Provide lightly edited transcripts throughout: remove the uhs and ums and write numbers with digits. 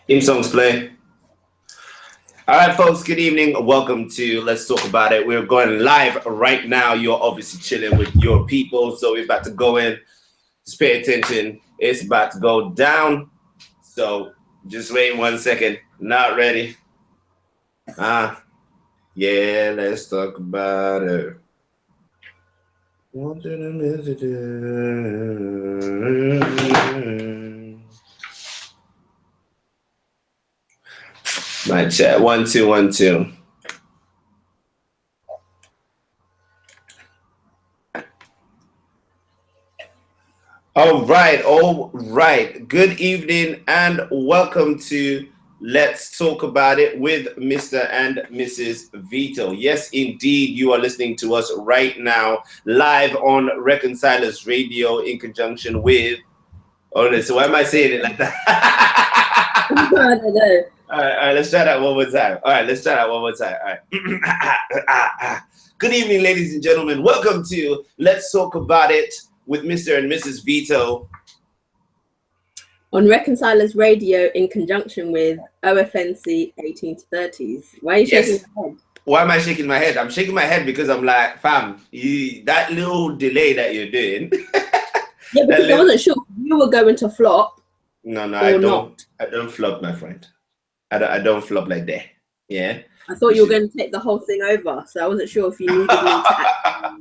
Theme songs play. All right, folks, good evening. Welcome to Let's Talk About It. We're going live right now. You're obviously chilling with your people, so we're about to go in. Just pay attention. It's about to go down. So just wait 1 second. Not ready. Yeah, let's talk about it. My chat. 1 2 1 2. All right. Good evening and welcome to Let's Talk About It with Mr. and Mrs. Vito. Yes, indeed, you are listening to us right now, live on Reconcilers Radio in conjunction with. Oh, so why am I saying it like that? I don't know. All right, let's try that one more time. All right. Good evening, ladies and gentlemen. Welcome to Let's Talk About It with Mr. and Mrs. Vito. On Reconcilers Radio in conjunction with OFNC 18 to 30s. Why are you shaking your head? Why am I shaking my head? I'm shaking my head because I'm like, fam, that little delay that you're doing. Yeah, because I wasn't sure if you were going to flop. No, I don't. I don't flop, my friend. I don't flop like that. Yeah. I thought you were going to take the whole thing over, so I wasn't sure if you needed me to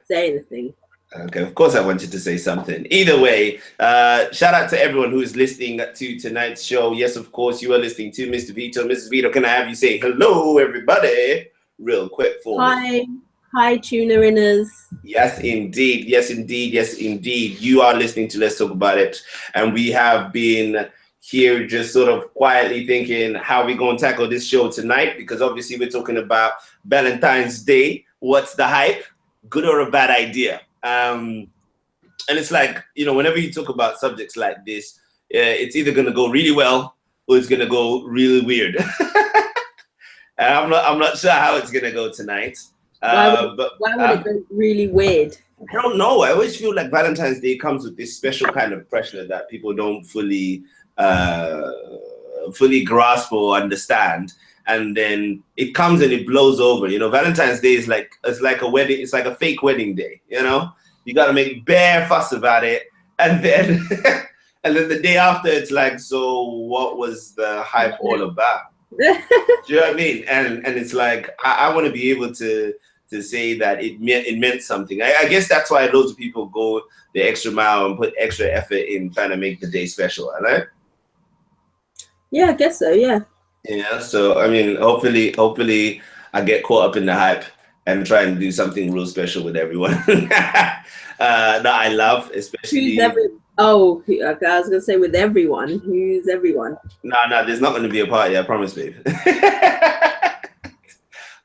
say anything. Okay, of course I wanted to say something. Either way, shout out to everyone who is listening to tonight's show. Yes, of course, you are listening to Mr. Vito. Mrs. Vito, can I have you say hello, everybody, real quick for me? Hi, tuner-inners. Yes, indeed. You are listening to Let's Talk About It. And we have been here just sort of quietly thinking how we're going to tackle this show tonight, because obviously we're talking about Valentine's Day. What's the hype? Good or a bad idea? And it's like, whenever you talk about subjects like this, it's either going to go really well or it's going to go really weird. And I'm not sure how it's going to go tonight. Why would it go really weird? I don't know. I always feel like Valentine's Day comes with this special kind of pressure that people don't fully grasp or understand. And then it comes and it blows over. Valentine's Day is like a wedding. It's like a fake wedding day. You got to make bare fuss about it, and then the day after, it's like, so what was the hype all about? Do you know what I mean? And it's like I want to be able to say that it meant something. I guess that's why loads of people go the extra mile and put extra effort in trying to make the day special. Right? Yeah, I guess so. Yeah. Yeah, so I mean, hopefully I get caught up in the hype and try and do something real special with everyone that I love, especially. I was gonna say with everyone. Who's everyone? No, there's not gonna be a party. I promise, babe.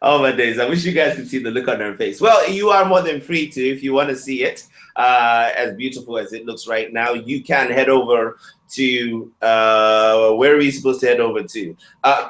Oh my days! I wish you guys could see the look on her face. Well, you are more than free to, if you want to see it, as beautiful as it looks right now. You can head over to where are we supposed to head over to?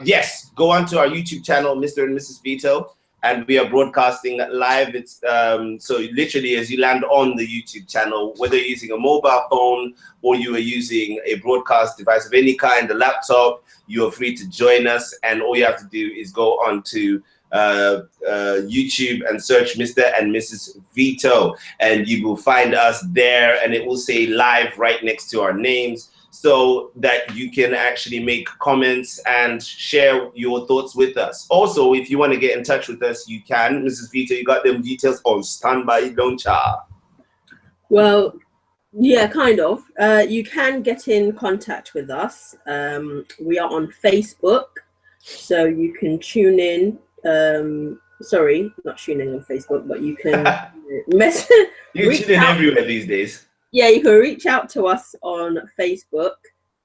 Yes, go on to our YouTube channel, Mr. and Mrs. Vito, and we are broadcasting live. It's so literally as you land on the YouTube channel, whether you're using a mobile phone or you are using a broadcast device of any kind, a laptop, you are free to join us, and all you have to do is go on to YouTube and search Mr. and Mrs. Vito, and you will find us there, and it will say live right next to our names, so that you can actually make comments and share your thoughts with us. Also, if you want to get in touch with us, you can. Mrs. Vito, you got them details on standby, don't ya? Well, yeah, kind of. You can get in contact with us. We are on Facebook, so you can tune in. Sorry, not tuning on Facebook, but you can message. You tune in everywhere these days. Yeah, you can reach out to us on Facebook,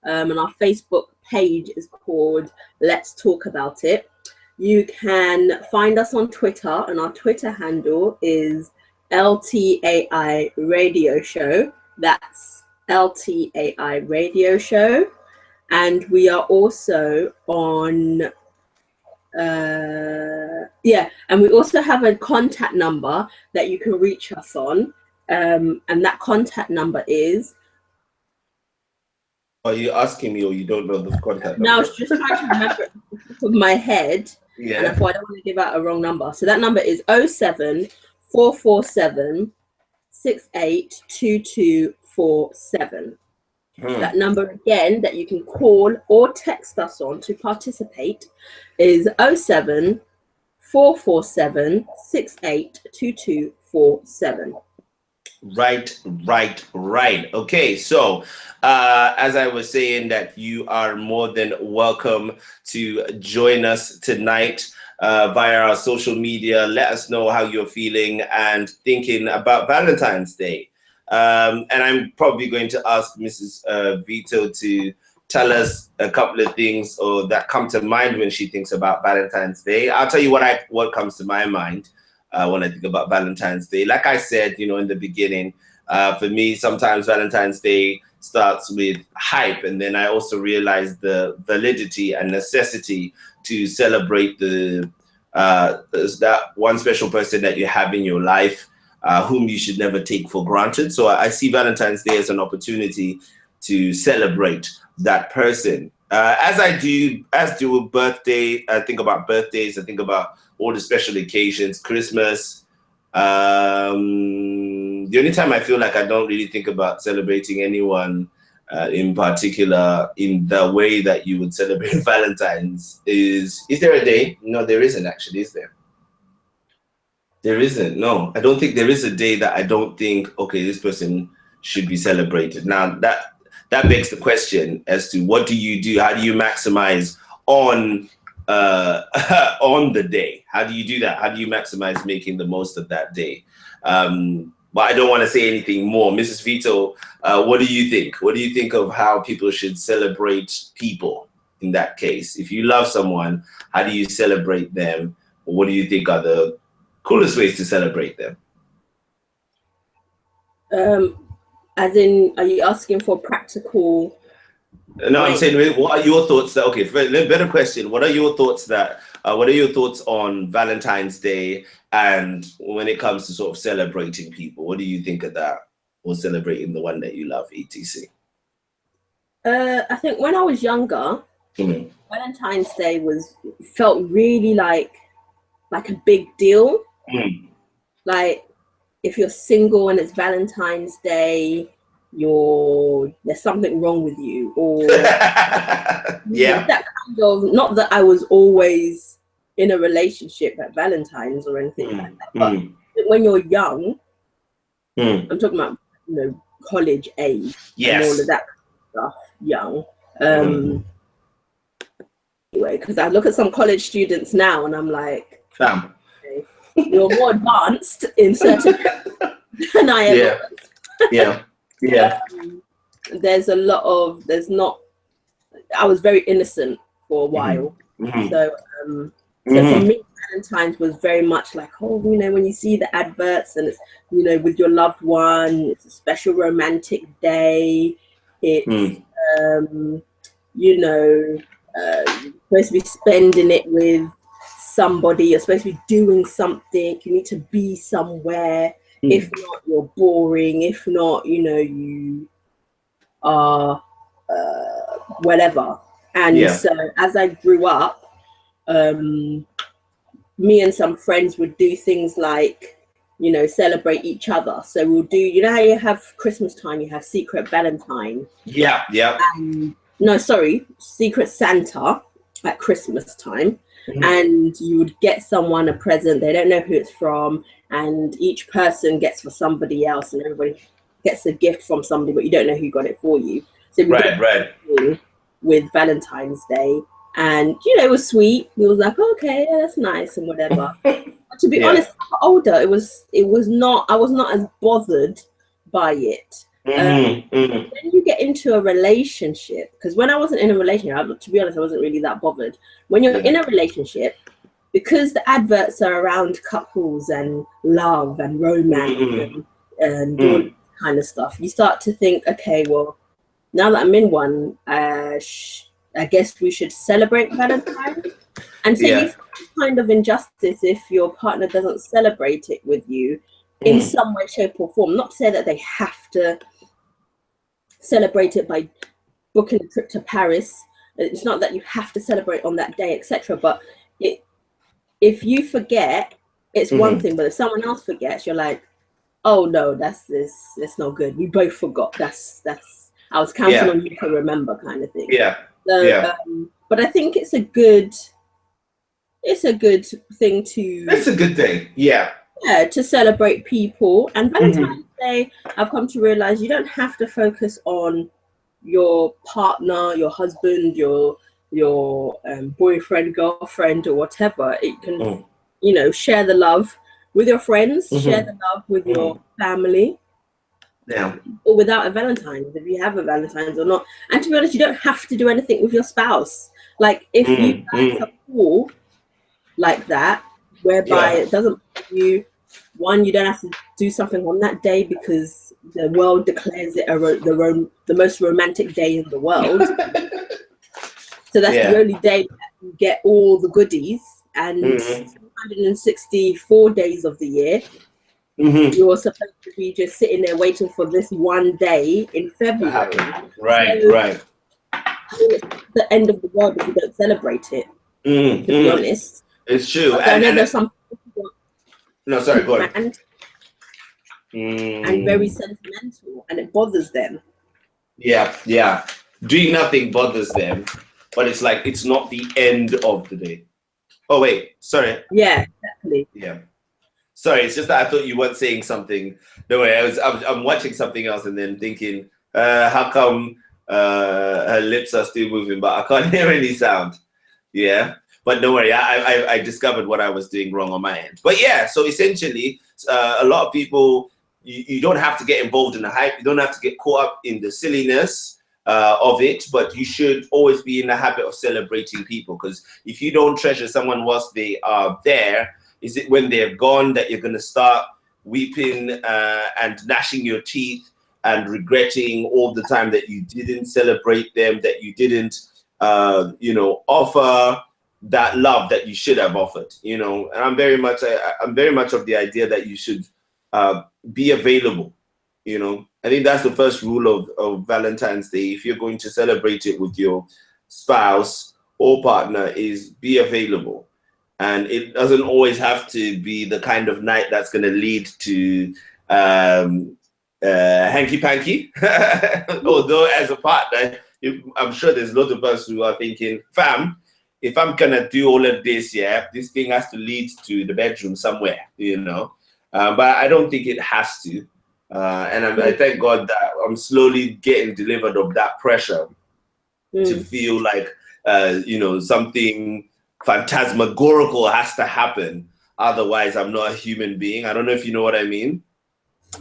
and our Facebook page is called Let's Talk About It. You can find us on Twitter, and our Twitter handle is LTAI Radio Show. That's LTAI Radio Show. And we are also on and we also have a contact number that you can reach us on, and that contact number is Are you asking me, or you don't know the contact number? No, I was just trying to remember it off the top of my head. Yeah. And I thought I don't want to give out a wrong number. So that number is 07447 682247. That number again that you can call or text us on to participate is 07447 682247. Right. Okay, so as I was saying, that you are more than welcome to join us tonight via our social media. Let us know how you're feeling and thinking about Valentine's Day. And I'm probably going to ask Mrs. Vito to tell us a couple of things or that come to mind when she thinks about Valentine's Day. I'll tell you what comes to my mind when I think about Valentine's Day. Like I said, in the beginning, for me, sometimes Valentine's Day starts with hype, and then I also realize the validity and necessity to celebrate that one special person that you have in your life, whom you should never take for granted. So I see Valentine's Day as an opportunity to celebrate that person. As do birthday, I think about birthdays, I think about all the special occasions, Christmas. The only time I feel like I don't really think about celebrating anyone in particular in the way that you would celebrate Valentine's is there a day? No, there isn't actually, is there? There isn't. No, I don't think there is a day that I don't think, okay, this person should be celebrated. Now that begs the question as to what do you do? How do you maximize on the day? How do you do that? How do you maximize making the most of that day? But I don't want to say anything more. Mrs. Vito, what do you think? What do you think of how people should celebrate people in that case? If you love someone, how do you celebrate them? Or what do you think are the coolest ways to celebrate them? As in, are you asking for practical? No, I'm saying, what are your thoughts? Okay, better question. What are your thoughts on Valentine's Day, and when it comes to sort of celebrating people, what do you think of that, or celebrating the one that you love, etc.? I think when I was younger, Valentine's Day felt really like a big deal. Like, if you're single and it's Valentine's Day, there's something wrong with you, or yeah, that kind of, not that I was always in a relationship at Valentine's or anything like that, but when you're young, I'm talking about college age, and all of that kind of stuff, young. Anyway, because I look at some college students now and I'm like, okay, you're more advanced in certain than I ever was. Yeah. There's I was very innocent for a while. So for me, Valentine's was very much like, when you see the adverts and it's, with your loved one, it's a special romantic day. It's, you're supposed to be spending it with somebody. You're supposed to be doing something. You need to be somewhere. If not, you're boring. If not, you are whatever. And so as I grew up, me and some friends would do things like, celebrate each other. So we'll do, how you have Christmas time, you have Secret Valentine. Yeah. Secret Santa at Christmas time. And you would get someone a present. They don't know who it's from. And each person gets for somebody else, and everybody gets a gift from somebody, but you don't know who got it for you. So we did with Valentine's Day, and it was sweet. We was like, okay, yeah, that's nice and whatever. But to be honest, as I got older, I was not as bothered by it. When you get into a relationship, because when I wasn't in a relationship, to be honest, I wasn't really that bothered. When you're in a relationship, because the adverts are around couples and love and romance and all that kind of stuff, you start to think, okay, well, now that I'm in one, I guess we should celebrate Valentine's. And so you feel kind of injustice if your partner doesn't celebrate it with you in some way, shape or form. Not to say that they have to celebrate it by booking a trip to Paris. It's not that you have to celebrate on that day, etc. But if you forget, it's one thing. But if someone else forgets, you're like, oh no, that's no good. We both forgot. That's I was counting on you to remember, kind of thing. Yeah. So, but I think it's a good thing to. It's a good day. Yeah. Yeah, to celebrate people. And Valentine's Day, I've come to realize you don't have to focus on your partner, your husband, your boyfriend, girlfriend, or whatever. It can, share the love with your friends, share the love with your family. Yeah. Or without a Valentine's, if you have a Valentine's or not. And to be honest, you don't have to do anything with your spouse. Like if you guys are cool like that, whereby it doesn't you. One, you don't have to do something on that day because the world declares it the most romantic day in the world. So that's the only day that you get all the goodies. And 364 days of the year, you're supposed to be just sitting there waiting for this one day in February. Right, so, right. It's the end of the world if you don't celebrate it, to be honest. It's true. I know there's some people no, sorry, go ahead. And very sentimental, and it bothers them. Yeah. Doing nothing bothers them, but it's like it's not the end of the day. Oh wait, sorry. Yeah, exactly. Yeah. Sorry, it's just that I thought you weren't saying something. No way, I'm watching something else and then thinking, how come her lips are still moving, but I can't hear any sound. Yeah. But don't worry, I discovered what I was doing wrong on my end. But yeah, so essentially, a lot of people, you don't have to get involved in the hype. You don't have to get caught up in the silliness of it, but you should always be in the habit of celebrating people. Because if you don't treasure someone whilst they are there, is it when they're gone that you're going to start weeping and gnashing your teeth and regretting all the time that you didn't celebrate them, that you didn't, offer that love that you should have offered, and I'm very much of the idea that you should be available. I think that's the first rule of Valentine's Day. If you're going to celebrate it with your spouse or partner, is be available. And it doesn't always have to be the kind of night that's going to lead to hanky panky. Although as a partner, I'm sure there's lots of us who are thinking, fam, if I'm gonna do all of this, this thing has to lead to the bedroom somewhere, But I don't think it has to. And I thank God that I'm slowly getting delivered of that pressure to feel like, something phantasmagorical has to happen. Otherwise, I'm not a human being. I don't know if you know what I mean.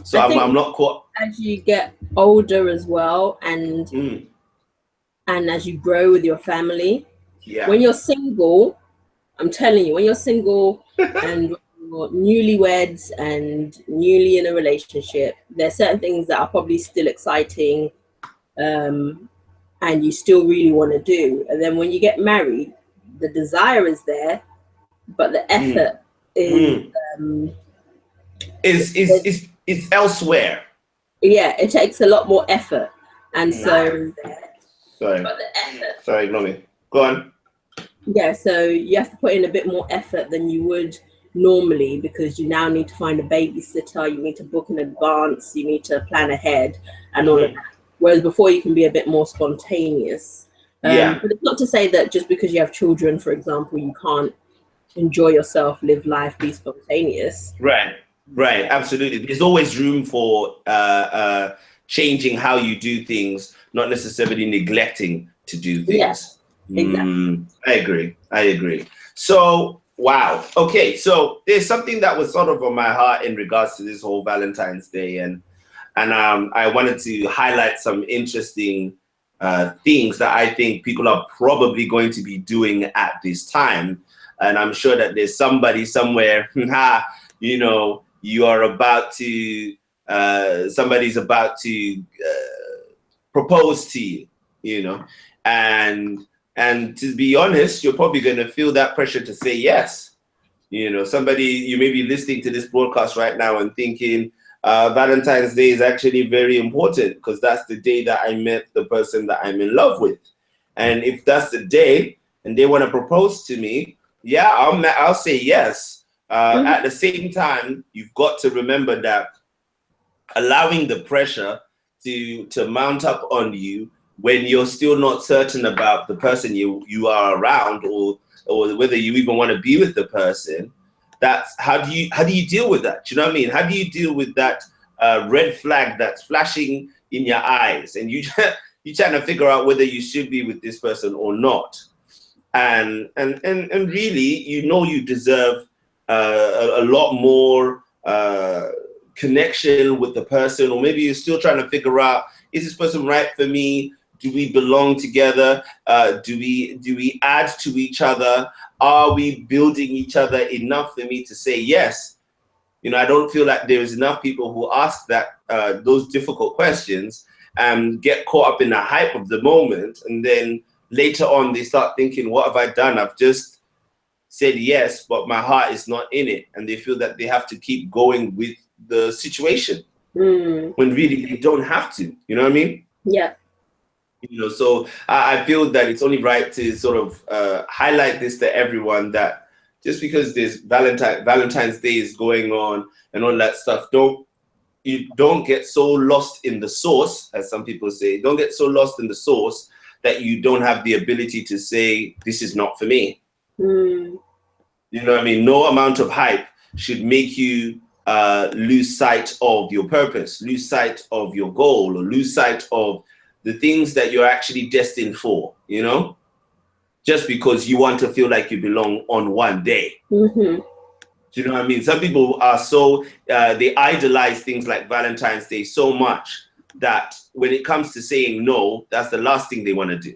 So I'm not caught. As you get older as well, and as you grow with your family, when you're single, I'm telling you, when you're single and you're newlyweds and newly in a relationship, there's certain things that are probably still exciting, and you still really want to do. And then when you get married, the desire is there, but the effort is elsewhere. Yeah, it takes a lot more effort, and so. Sorry. But the effort. Sorry, ignore me. Go on. Yeah, so you have to put in a bit more effort than you would normally, because you now need to find a babysitter, you need to book in advance, you need to plan ahead and all of that. Whereas before you can be a bit more spontaneous. But it's not to say that just because you have children, for example, you can't enjoy yourself, live life, be spontaneous. Right, absolutely. There's always room for changing how you do things, not necessarily neglecting to do things. Yes. Exactly. I agree. So, wow. Okay, so there's something that was sort of on my heart in regards to this whole Valentine's Day, and I wanted to highlight some interesting things that I think people are probably going to be doing at this time. And I'm sure that there's somebody somewhere, you are about to, somebody's about to propose to you, and to be honest, you're probably going to feel that pressure to say yes. Somebody, you may be listening to this broadcast right now and thinking, Valentine's Day is actually very important because that's the day that I met the person that I'm in love with. And if that's the day and they want to propose to me, yeah, I'll say yes. At the same time, you've got to remember that allowing the pressure to mount up on you when you're still not certain about the person you are around, or whether you even want to be with the person, that's how do you deal with that? Do you know what I mean? How do you deal with that red flag that's flashing in your eyes, and you're trying to figure out whether you should be with this person or not? And really, you deserve a lot more connection with the person, or maybe you're still trying to figure out, is this person right for me? Do we belong together? Do we add to each other? Are we building each other enough for me to say yes? I don't feel like there is enough people who ask that those difficult questions and get caught up in the hype of the moment, and then later on they start thinking, what have I done? I've just said yes, but my heart is not in it, and they feel that they have to keep going with the situation when really they don't have to. You know what I mean? Yeah. So I feel that it's only right to sort of highlight this to everyone, that just because there's Valentine's Day is going on and all that stuff, you don't get so lost in the sauce, as some people say. Don't get so lost in the sauce that you don't have the ability to say, this is not for me. You know what I mean? No amount of hype should make you lose sight of your purpose, lose sight of your goal, or lose sight of the things that you're actually destined for, just because you want to feel like you belong on one day. Do you know what I mean? Some people are so, they idolize things like Valentine's Day so much that when it comes to saying no, that's the last thing they want to do.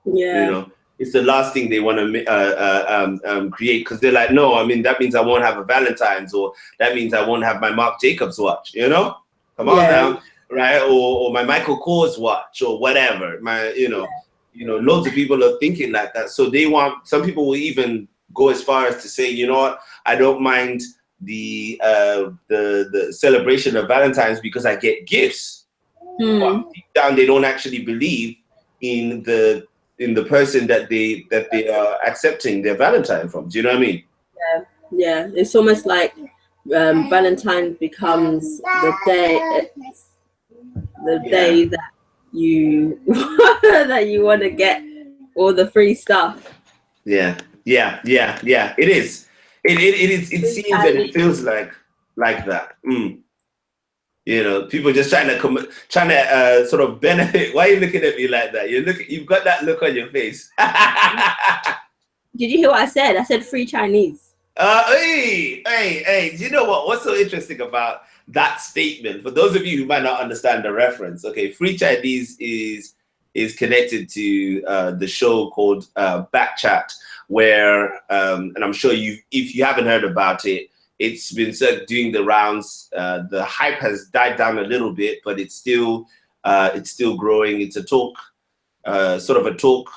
Yeah. It's the last thing they want to create, because they're like, no, I mean, that means I won't have a Valentine's, or that means I won't have my Marc Jacobs watch, Come on now, right? Or my Michael Kors watch, or whatever. Loads of people are thinking like that. So some people will even go as far as to say, you know what, I don't mind the celebration of Valentine's because I get gifts. But deep down, they don't actually believe in the person that they are accepting their Valentine from. Do you know what I mean? Yeah. It's almost like Valentine's becomes the day that you that you want to get all the free stuff. Yeah. It is. It seems and it feels like that. People just trying to sort of benefit. Why are you looking at me like that? You've got that look on your face. Did you hear what I said? I said free Chinese. Hey, do you know what? What's so interesting about that statement? For those of you who might not understand the reference, okay, free Chinese is connected to the show called Backchat, where, and I'm sure if you haven't heard about it, it's been doing the rounds. The hype has died down a little bit, but it's still growing. It's a talk, sort of a talk.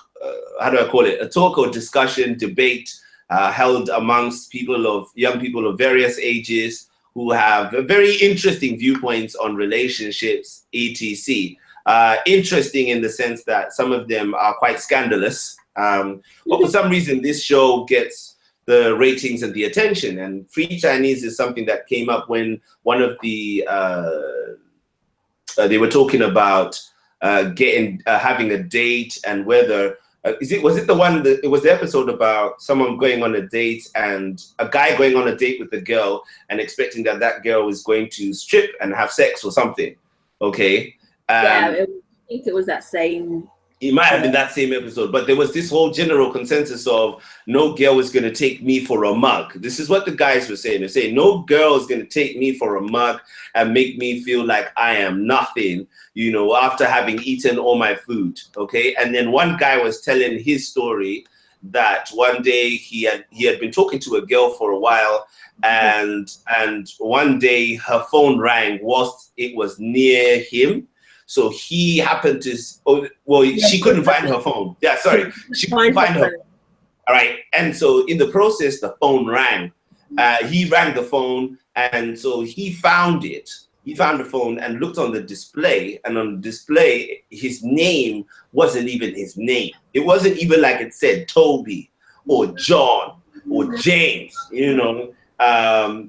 How do I call it? A talk or discussion, debate held amongst young people of various ages who have very interesting viewpoints on relationships, etc. Interesting in the sense that some of them are quite scandalous, but for some reason this show gets the ratings and the attention. And free Chinese is something that came up when one of the they were talking about having a date, and whether it was the episode about someone going on a date, and a guy going on a date with a girl and expecting that girl is going to strip and have sex or something. Okay. I think it was that same. It might have been that same episode, but there was this whole general consensus of no girl is going to take me for a mug. This is what the guys were saying. They're saying no girl is going to take me for a mug and make me feel like I am nothing, after having eaten all my food. Okay. And then one guy was telling his story that one day he had been talking to a girl for a while, and one day her phone rang whilst it was near him. So he happened to, she couldn't find her phone. Yeah, sorry. She couldn't find her phone. All right. And so in the process, the phone rang. He rang the phone, and so he found it. he found the phone and looked on the display, and on the display, his name wasn't even his name. It wasn't even like it said Toby or John or James, you know.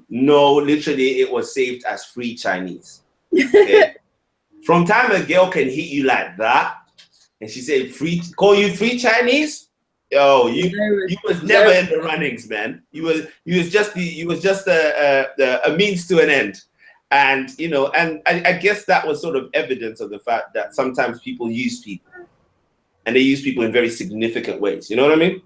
No, literally, it was saved as free Chinese. Okay? From time a girl can hit you like that, and she said, call you free Chinese? Yo, you was never in the runnings, man. You was just a means to an end. And you know, and I guess that was sort of evidence of the fact that sometimes people use people, and they use people in very significant ways. You know what I mean?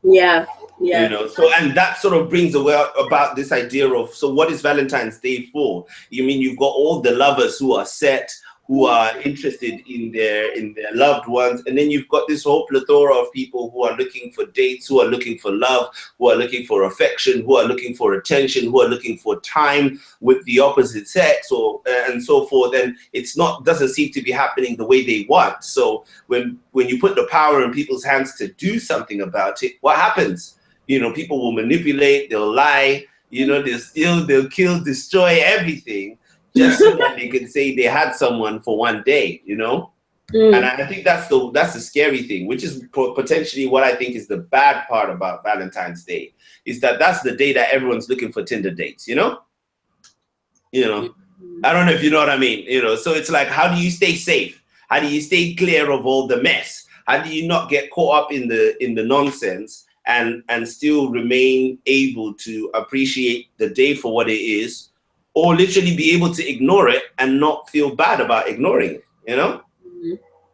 Yeah, yeah. You know, so and that sort of brings about this idea of, so what is Valentine's Day for? You mean you've got all the lovers who are set, who are interested in their loved ones, and then you've got this whole plethora of people who are looking for dates, who are looking for love, who are looking for affection, who are looking for attention, who are looking for time with the opposite sex, or and so forth. And it's doesn't seem to be happening the way they want. So when you put the power in people's hands to do something about it, what happens? You know, people will manipulate, they'll lie, you know, they'll steal, they'll kill, destroy everything, just so that they can say they had someone for one day, you know? And I think that's the scary thing, which is potentially what I think is the bad part about Valentine's Day, is that that's the day that everyone's looking for Tinder dates, you know? You know, I don't know if you know what I mean, you know? So it's like, how do you stay safe? How do you stay clear of all the mess? How do you not get caught up in the nonsense and still remain able to appreciate the day for what it is, or literally be able to ignore it and not feel bad about ignoring it, you know?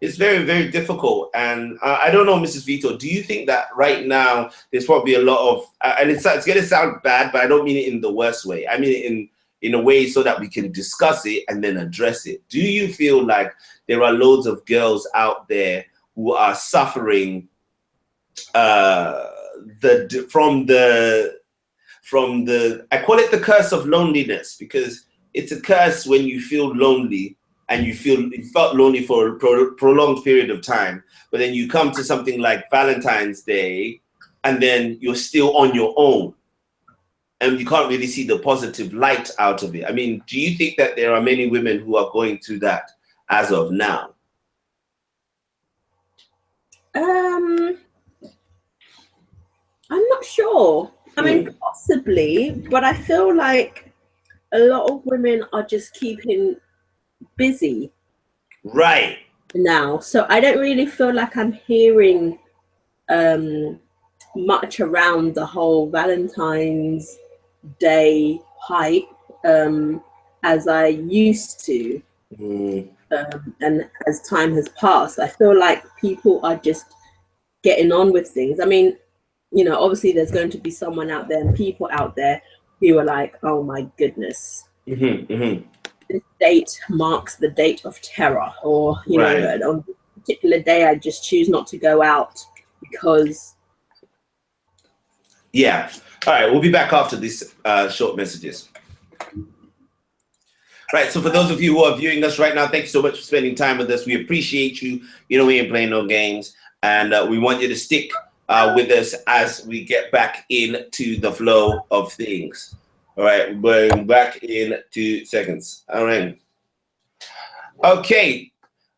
It's very, very difficult. And I don't know, Mrs. Vito, do you think that right now there's probably a lot of, and it's going to sound bad, but I don't mean it in the worst way. I mean it in a way so that we can discuss it and then address it. Do you feel like there are loads of girls out there who are suffering from the, I call it the curse of loneliness, because it's a curse when you feel lonely and you felt lonely for a prolonged period of time, but then you come to something like Valentine's Day and then you're still on your own and you can't really see the positive light out of it. I mean, do you think that there are many women who are going through that as of now? I'm not sure. I mean, possibly, but I feel like a lot of women are just keeping busy right now. So I don't really feel like I'm hearing much around the whole Valentine's Day hype as I used to. And as time has passed, I feel like people are just getting on with things. I mean, you know, obviously there's going to be someone out there and people out there who are like, oh my goodness, this date marks the date of terror, or, you know, on a particular day I just choose not to go out because. Yeah. All right. We'll be back after these short messages. Right, so for those of you who are viewing us right now, thank you so much for spending time with us. We appreciate you. You know, we ain't playing no games, and we want you to stick with us as we get back into the flow of things. All right, we're back in 2 seconds. All right. Okay.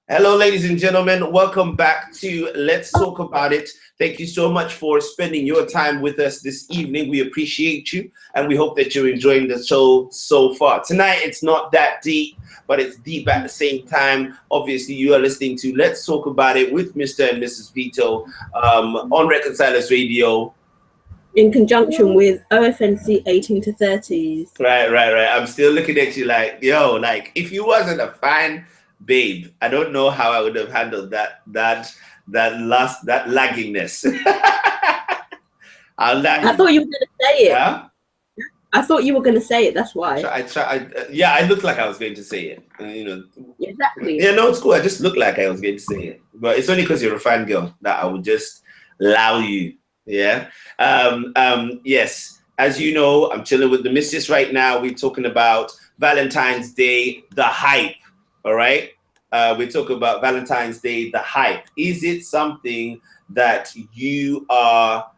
Hello, ladies and gentlemen. Welcome back to Let's Talk About It. Thank you so much for spending your time with us this evening. We appreciate you, and we hope that you're enjoying the show so far. Tonight, it's not that deep, but it's deep at the same time. Obviously, you are listening to Let's Talk About It with Mr. and Mrs. Vito on Reconcilers Radio. In conjunction with OFNC 18 to 30s. Right. I'm still looking at you like, yo, like, if you wasn't a fan, babe, I don't know how I would have handled that laggingness. I thought you were going to say it. Yeah? I thought you were going to say it. That's why. Yeah, I looked like I was going to say it. You know. Exactly. Yeah, no, it's cool. I just looked like I was going to say it, but it's only because you're a fan girl that I would just allow you. Yeah. Yes. As you know, I'm chilling with the missus right now. We're talking about Valentine's Day, the hype. All right. We're talking about Valentine's Day, the hype. Is it something that you are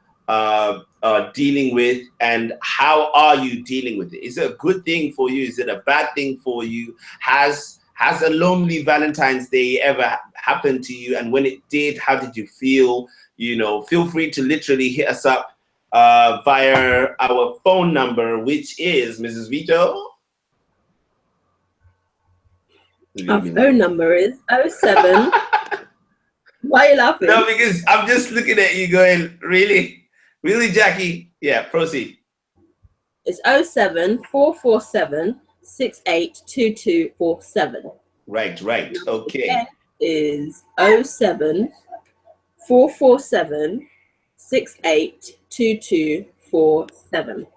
dealing with, and how are you dealing with it? Is it a good thing for you? Is it a bad thing for you? Has a lonely Valentine's Day ever happened to you? And when it did, how did you feel? You know, feel free to literally hit us up via our phone number, which is Mrs. Vito. Our phone number is 07. Why are you laughing? No, because I'm just looking at you going, really? Really, Jackie? Yeah, proceed. It's 07 447 682247. Right, okay. Is 07 447 682247.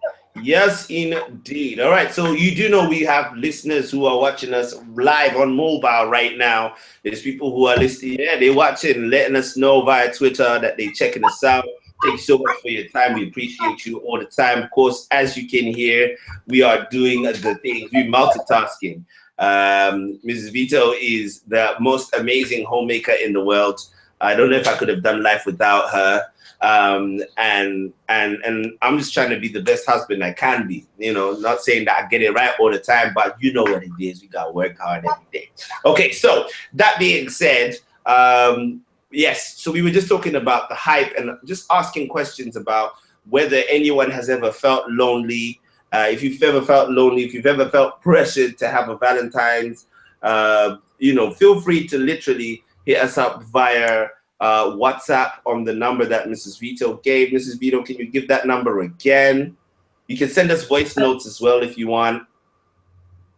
Yes, indeed. All right. So you do know we have listeners who are watching us live on mobile right now. There's people who are listening. Yeah, they're watching, letting us know via Twitter that they're checking us out. Thank you so much for your time. We appreciate you all the time. Of course, as you can hear, we are doing the things. We're multitasking. Mrs. Vito is the most amazing homemaker in the world. I don't know if I could have done life without her. And I'm just trying to be the best husband I can be, you know, not saying that I get it right all the time, but you know what it is. We got to work hard every day. Okay. So that being said, yes. So we were just talking about the hype and just asking questions about whether anyone has ever felt lonely. If you've ever felt lonely, if you've ever felt pressured to have a Valentine's, you know, feel free to literally hit us up via WhatsApp on the number that Mrs. Vito gave. Mrs. Vito, can you give that number again? You can send us voice notes as well if you want,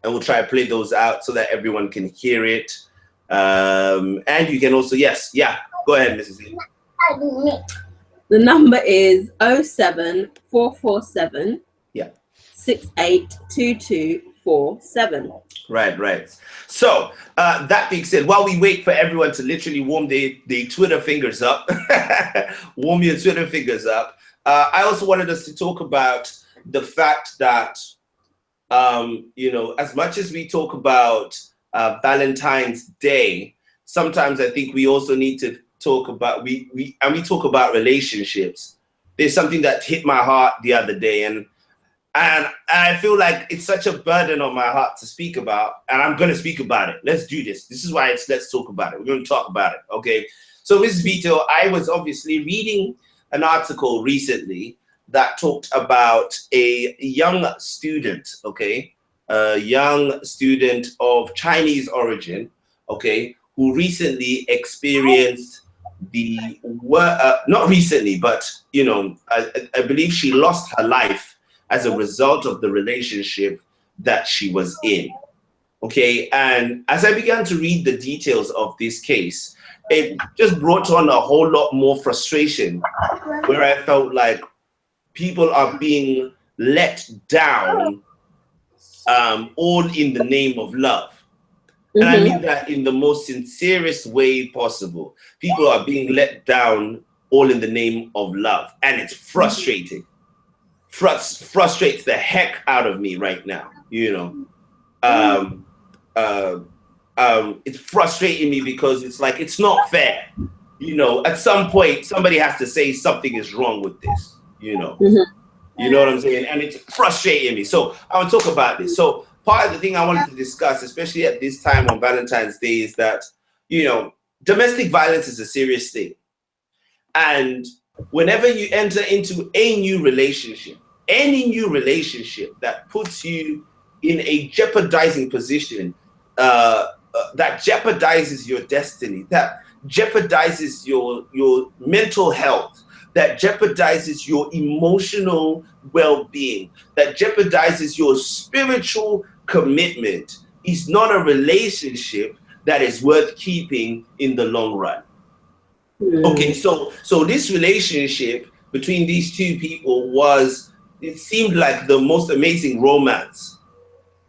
and we'll try to play those out so that everyone can hear it. And you can also, go ahead, Mrs. Vito. The number is 07 447 682247. Right. So that being said, while we wait for everyone to literally warm their Twitter fingers up, warm your Twitter fingers up, I also wanted us to talk about the fact that, you know, as much as we talk about Valentine's Day, sometimes I think we also need to talk about, we talk about relationships. There's something that hit my heart the other day, and I feel like it's such a burden on my heart to speak about, and I'm going to speak about it. Let's do this. This is why it's let's talk about it. We're going to talk about it, okay? So, Ms. Vito, I was obviously reading an article recently that talked about a young student, okay? A young student of Chinese origin, okay, who recently experienced not recently, but, you know, I believe she lost her life as a result of the relationship that she was in. Okay, and as I began to read the details of this case, it just brought on a whole lot more frustration, where I felt like people are being let down, all in the name of love. And I mean that in the most sincerest way possible. People are being let down all in the name of love, and it's frustrating. Frustrates the heck out of me right now, you know. It's frustrating me because it's like, it's not fair, you know. At some point somebody has to say something is wrong with this, you know. You know what I'm saying? And it's frustrating me. So I want to talk about this. So part of the thing I wanted to discuss, especially at this time on Valentine's Day, is that, you know, domestic violence is a serious thing. And whenever you enter into a new relationship, any new relationship that puts you in a jeopardizing position, that jeopardizes your destiny, that jeopardizes your mental health, that jeopardizes your emotional well-being, that jeopardizes your spiritual commitment, is not a relationship that is worth keeping in the long run. Okay, so this relationship between these two people it seemed like the most amazing romance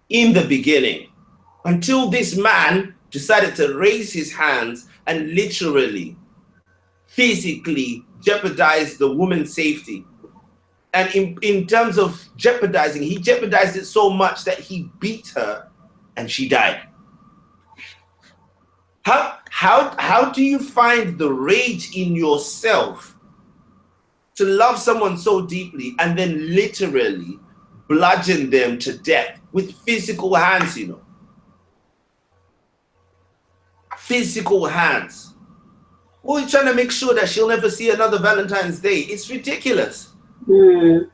in the beginning, until this man decided to raise his hands and literally, physically jeopardize the woman's safety. And in terms of jeopardizing, he jeopardized it so much that he beat her and she died. How do you find the rage in yourself to love someone so deeply and then literally bludgeon them to death with physical hands, you know. Physical hands. Or you're trying to make sure that she'll never see another Valentine's Day. It's ridiculous. Mm.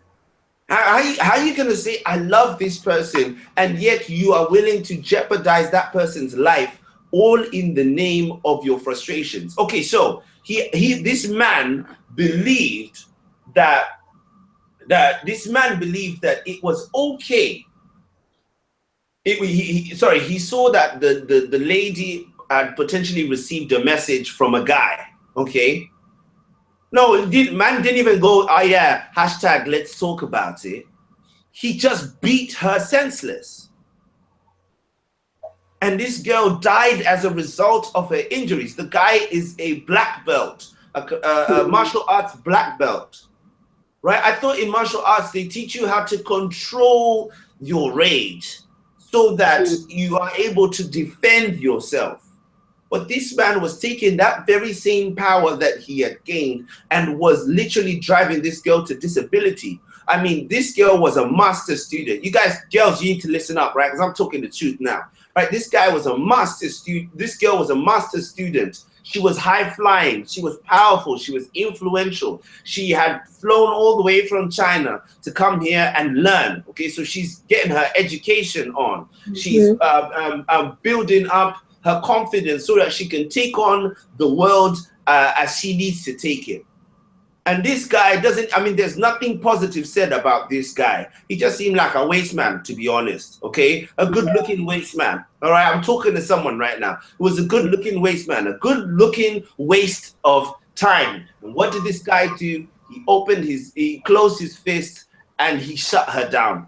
How are you going to say, I love this person, and yet you are willing to jeopardize that person's life all in the name of your frustrations? Okay, so this man believed that it was okay. He saw that the lady had potentially received a message from a guy. Okay. No, man didn't even go, oh yeah, hashtag let's talk about it. He just beat her senseless. And this girl died as a result of her injuries. The guy is a black belt, a martial arts black belt. Right? I thought in martial arts, they teach you how to control your rage so that you are able to defend yourself. But this man was taking that very same power that he had gained and was literally driving this girl to disability. I mean, this girl was a master student. You guys, girls, you need to listen up, right? Because I'm talking the truth now. Right? This guy was a master student. This girl was a master student. She was high flying. She was powerful. She was influential. She had flown all the way from China to come here and learn. Okay, so she's getting her education on. She's building up her confidence so that she can take on the world as she needs to take it. And this guy doesn't, I mean, there's nothing positive said about this guy. He just seemed like a waste man, to be honest, okay? A good-looking waste man, all right? I'm talking to someone right now who was a good-looking waste man, a good-looking waste of time. And what did this guy do? He closed his fist and he shut her down.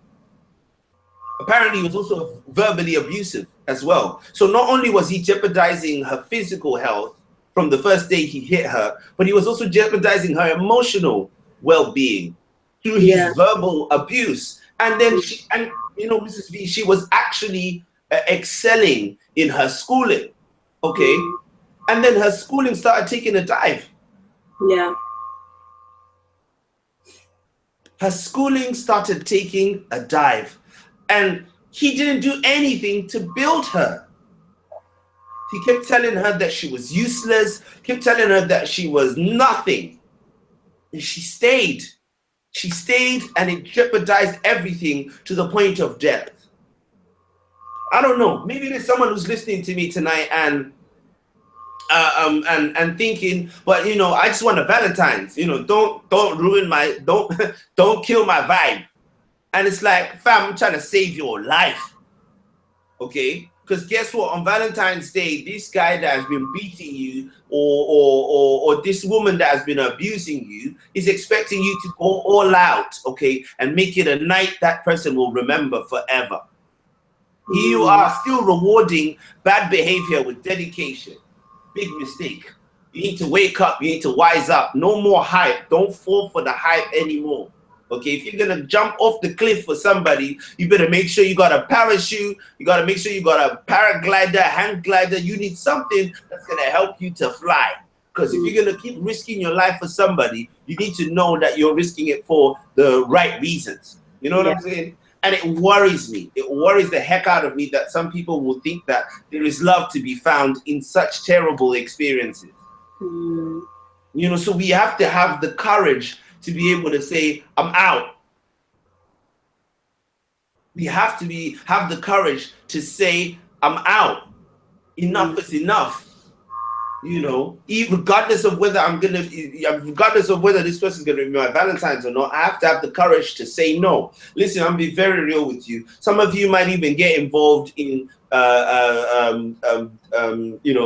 Apparently, he was also verbally abusive as well. So not only was he jeopardizing her physical health from the first day he hit her, but he was also jeopardizing her emotional well-being through his verbal abuse. And then Mrs. V, she was actually excelling in her schooling, okay? And then her schooling started taking a dive. Yeah. Her schooling started taking a dive. And he didn't do anything to build her. He kept telling her that she was useless, kept telling her that she was nothing. And she stayed. She stayed, and it jeopardized everything to the point of death. I don't know. Maybe there's someone who's listening to me tonight and thinking, but I just want a Valentine's. Don't ruin my don't kill my vibe. And it's like, fam, I'm trying to save your life. Okay? Because guess what? On Valentine's Day, this guy that has been beating you or this woman that has been abusing you is expecting you to go all out, okay, and make it a night that person will remember forever. You are still rewarding bad behavior with dedication. Big mistake. You need to wake up. You need to wise up. No more hype. Don't fall for the hype anymore. Okay, if you're gonna jump off the cliff for somebody, you better make sure you got a parachute. You gotta make sure you got a paraglider, hang glider. You need something that's gonna help you to fly. Because if you're gonna keep risking your life for somebody, you need to know that you're risking it for the right reasons. You know what I'm saying? And it worries me. It worries the heck out of me that some people will think that there is love to be found in such terrible experiences. So we have to have the courage to be able to say, I'm out. We have to have the courage to say, I'm out. Enough is enough. Regardless of whether this person's gonna be my Valentine's or not, I have to have the courage to say no. Listen, I'm being very real with you. Some of you might even get involved in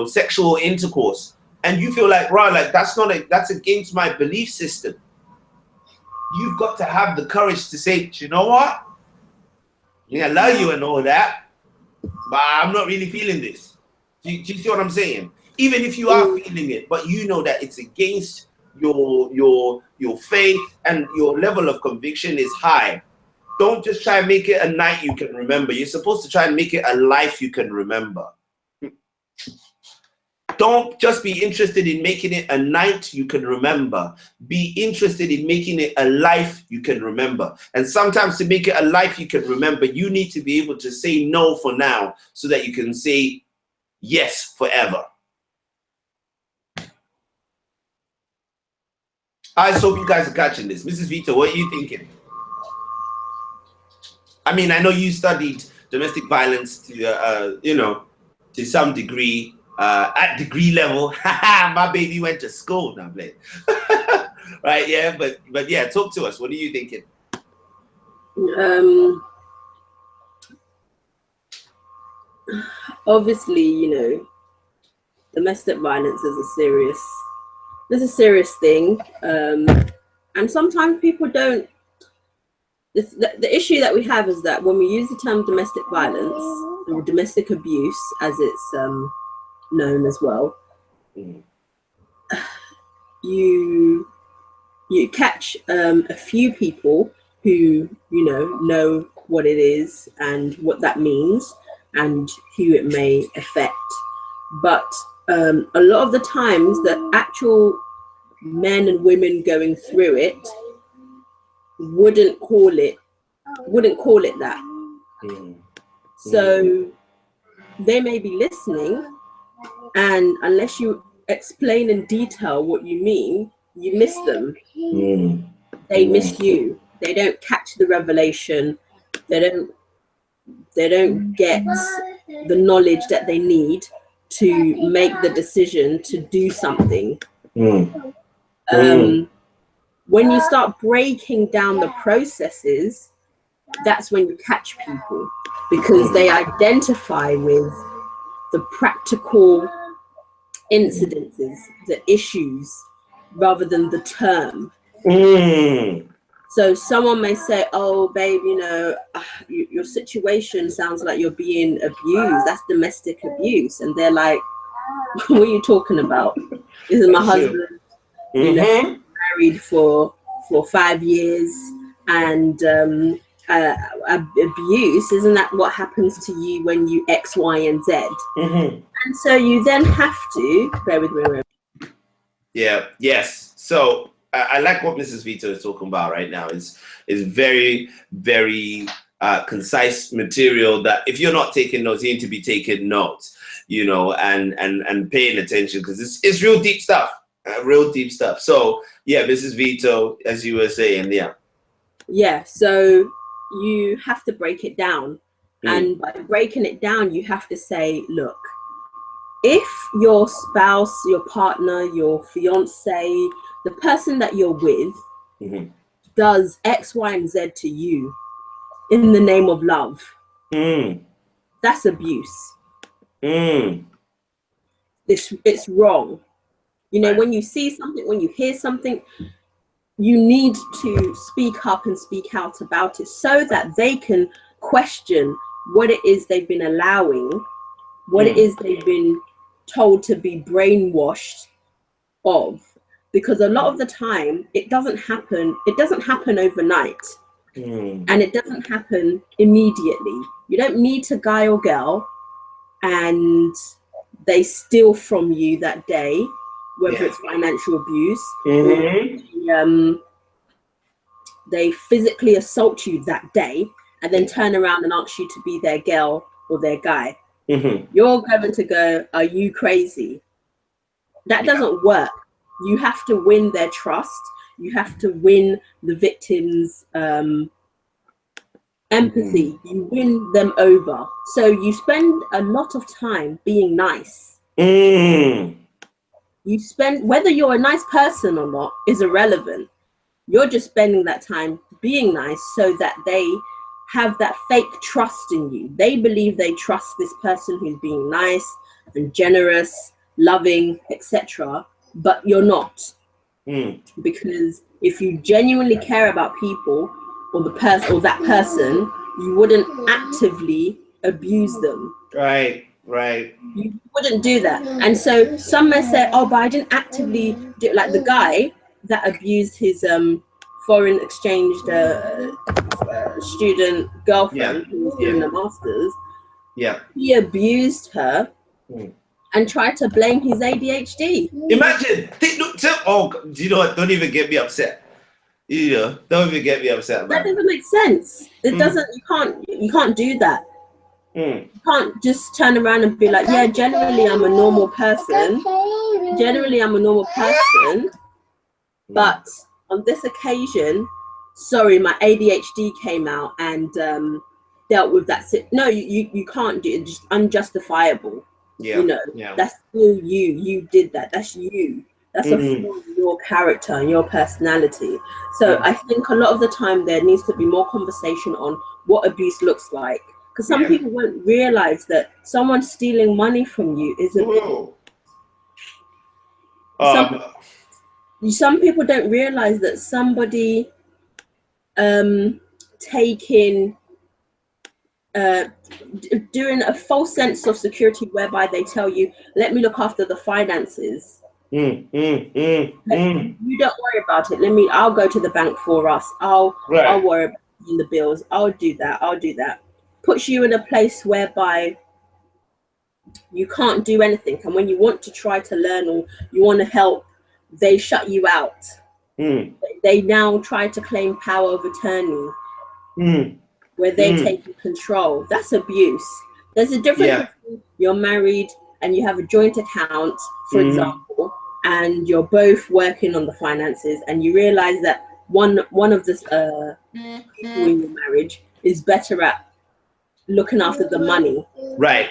sexual intercourse, and you feel like, right, like that's against my belief system. You've got to have the courage to say, you know what? I love you and all that, but I'm not really feeling this. Do you see what I'm saying? Even if you are feeling it, but you know that it's against your faith and your level of conviction is high. Don't just try and make it a night you can remember. You're supposed to try and make it a life you can remember. don't just be interested in making it a night you can remember. Be interested in making it a life you can remember. And sometimes to make it a life you can remember, you need to be able to say no for now so that you can say yes forever. I just hope you guys are catching this. Mrs. Vito, what are you thinking? I mean, I know you studied domestic violence to, you know, to some degree, at degree level. My baby went to school now, Blake. Right? Yeah, but yeah, talk to us. What are you thinking? Obviously, you know, domestic violence is a serious thing, and sometimes people don't. The issue that we have is that when we use the term domestic violence or domestic abuse, as it's known as well, you catch a few people who, you know what it is and what that means and who it may affect. But a lot of the times, the actual men and women going through it wouldn't call it that. So they may be listening, and unless you explain in detail what you mean, you miss them. They miss you. They don't catch the revelation. They don't get the knowledge that they need to make the decision to do something. When you start breaking down the processes, that's when you catch people, because they identify with the practical incidences, the issues, rather than the term. So someone may say, oh, babe, you know, your situation sounds like you're being abused. That's domestic abuse. And they're like, what are you talking about? This is my husband, you know, married for 5 years, and abuse, isn't that what happens to you when you X, Y, and Z? And so you then have to bear with me. Yes. So I like what Mrs. Vito is talking about right now. It's very, very concise material that if you're not taking notes, you need to be taking notes, you know, and paying attention, because it's real deep stuff. Real deep stuff. So yeah, Mrs. Vito, as you were saying, yeah, so you have to break it down, and by breaking it down, you have to say, look, if your spouse, your partner, your fiance, the person that you're with does X, Y, and Z to you in the name of love, that's abuse. It's wrong. You know, when you see something, when you hear something, you need to speak up and speak out about it so that they can question what it is they've been allowing, what it is they've been told to be brainwashed of. Because a lot of the time, it doesn't happen overnight. And it doesn't happen immediately. You don't meet a guy or girl and they steal from you that day, whether it's financial abuse, or they physically assault you that day, and then turn around and ask you to be their girl or their guy. You're going to go, are you crazy? That doesn't work. You have to win their trust. You have to win the victim's empathy. You win them over. So you spend a lot of time being nice. You spend, whether you're a nice person or not is irrelevant. You're just spending that time being nice so that they have that fake trust in you. They believe they trust this person who's being nice and generous, loving, etc. But you're not. Because if you genuinely care about people or the person or that person, you wouldn't actively abuse them. Right. You wouldn't do that. And so some may say, oh, but I didn't actively do it. Like the guy that abused his foreign exchange student girlfriend who was doing the masters. He abused her, and try to blame his ADHD. Imagine. Do you know what? Don't even get me upset. Don't even get me upset, man. That doesn't make sense. It doesn't. You can't do that. You can't just turn around and be like, yeah, generally I'm a normal person. But on this occasion, sorry, my ADHD came out and dealt with that. No, you can't do it. It's just unjustifiable. Yeah. That's still you. You did that. That's you. That's a form of your character and your personality. So I think a lot of the time there needs to be more conversation on what abuse looks like. Because some people won't realize that someone stealing money from you is abuse. Some people don't realize that somebody doing a false sense of security whereby they tell you, let me look after the finances. You don't worry about it. I'll go to the bank for us. I'll worry about the bills. I'll do that. Puts you in a place whereby you can't do anything. And when you want to try to learn or you want to help, they shut you out. They now try to claim power of attorney where they take control. That's abuse. There's a difference between you're married and you have a joint account, for example, and you're both working on the finances and you realize that one of the people in your marriage is better at looking after the money. Right.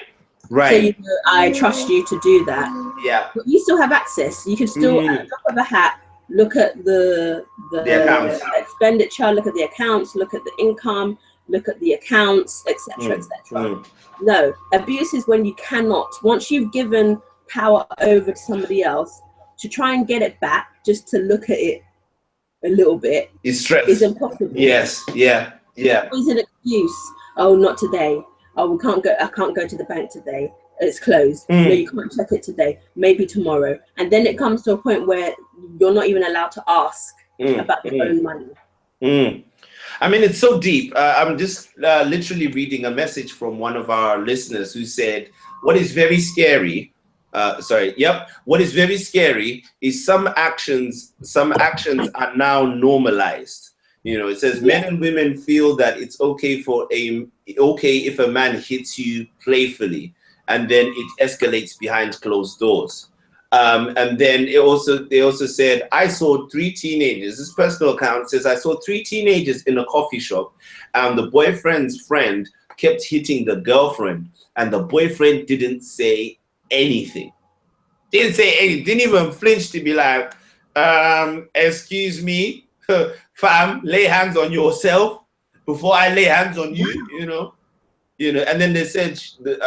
So I trust you to do that. Yeah. But you still have access. You can still, at the drop of a hat, look at the expenditure, look at the accounts, look at the income, look at the accounts, etc., etc. No, abuse is when you cannot. Once you've given power over to somebody else, to try and get it back, just to look at it a little bit, is impossible. Yes. Yeah. It's an excuse. Oh, not today. Oh, I can't go to the bank today. It's closed. No, you can't check it today. Maybe tomorrow. And then it comes to a point where you're not even allowed to ask about your own money. I mean, it's so deep. I'm just literally reading a message from one of our listeners who said, what is very scary, what is very scary is some actions are now normalized. It says men and women feel that it's okay if a man hits you playfully, and then it escalates behind closed doors. And then they also said, I saw 3 teenagers. This personal account says, I saw 3 teenagers in a coffee shop, and the boyfriend's friend kept hitting the girlfriend, and the boyfriend didn't say anything. Didn't even flinch to be like, excuse me, fam, lay hands on yourself before I lay hands on you, and then they said,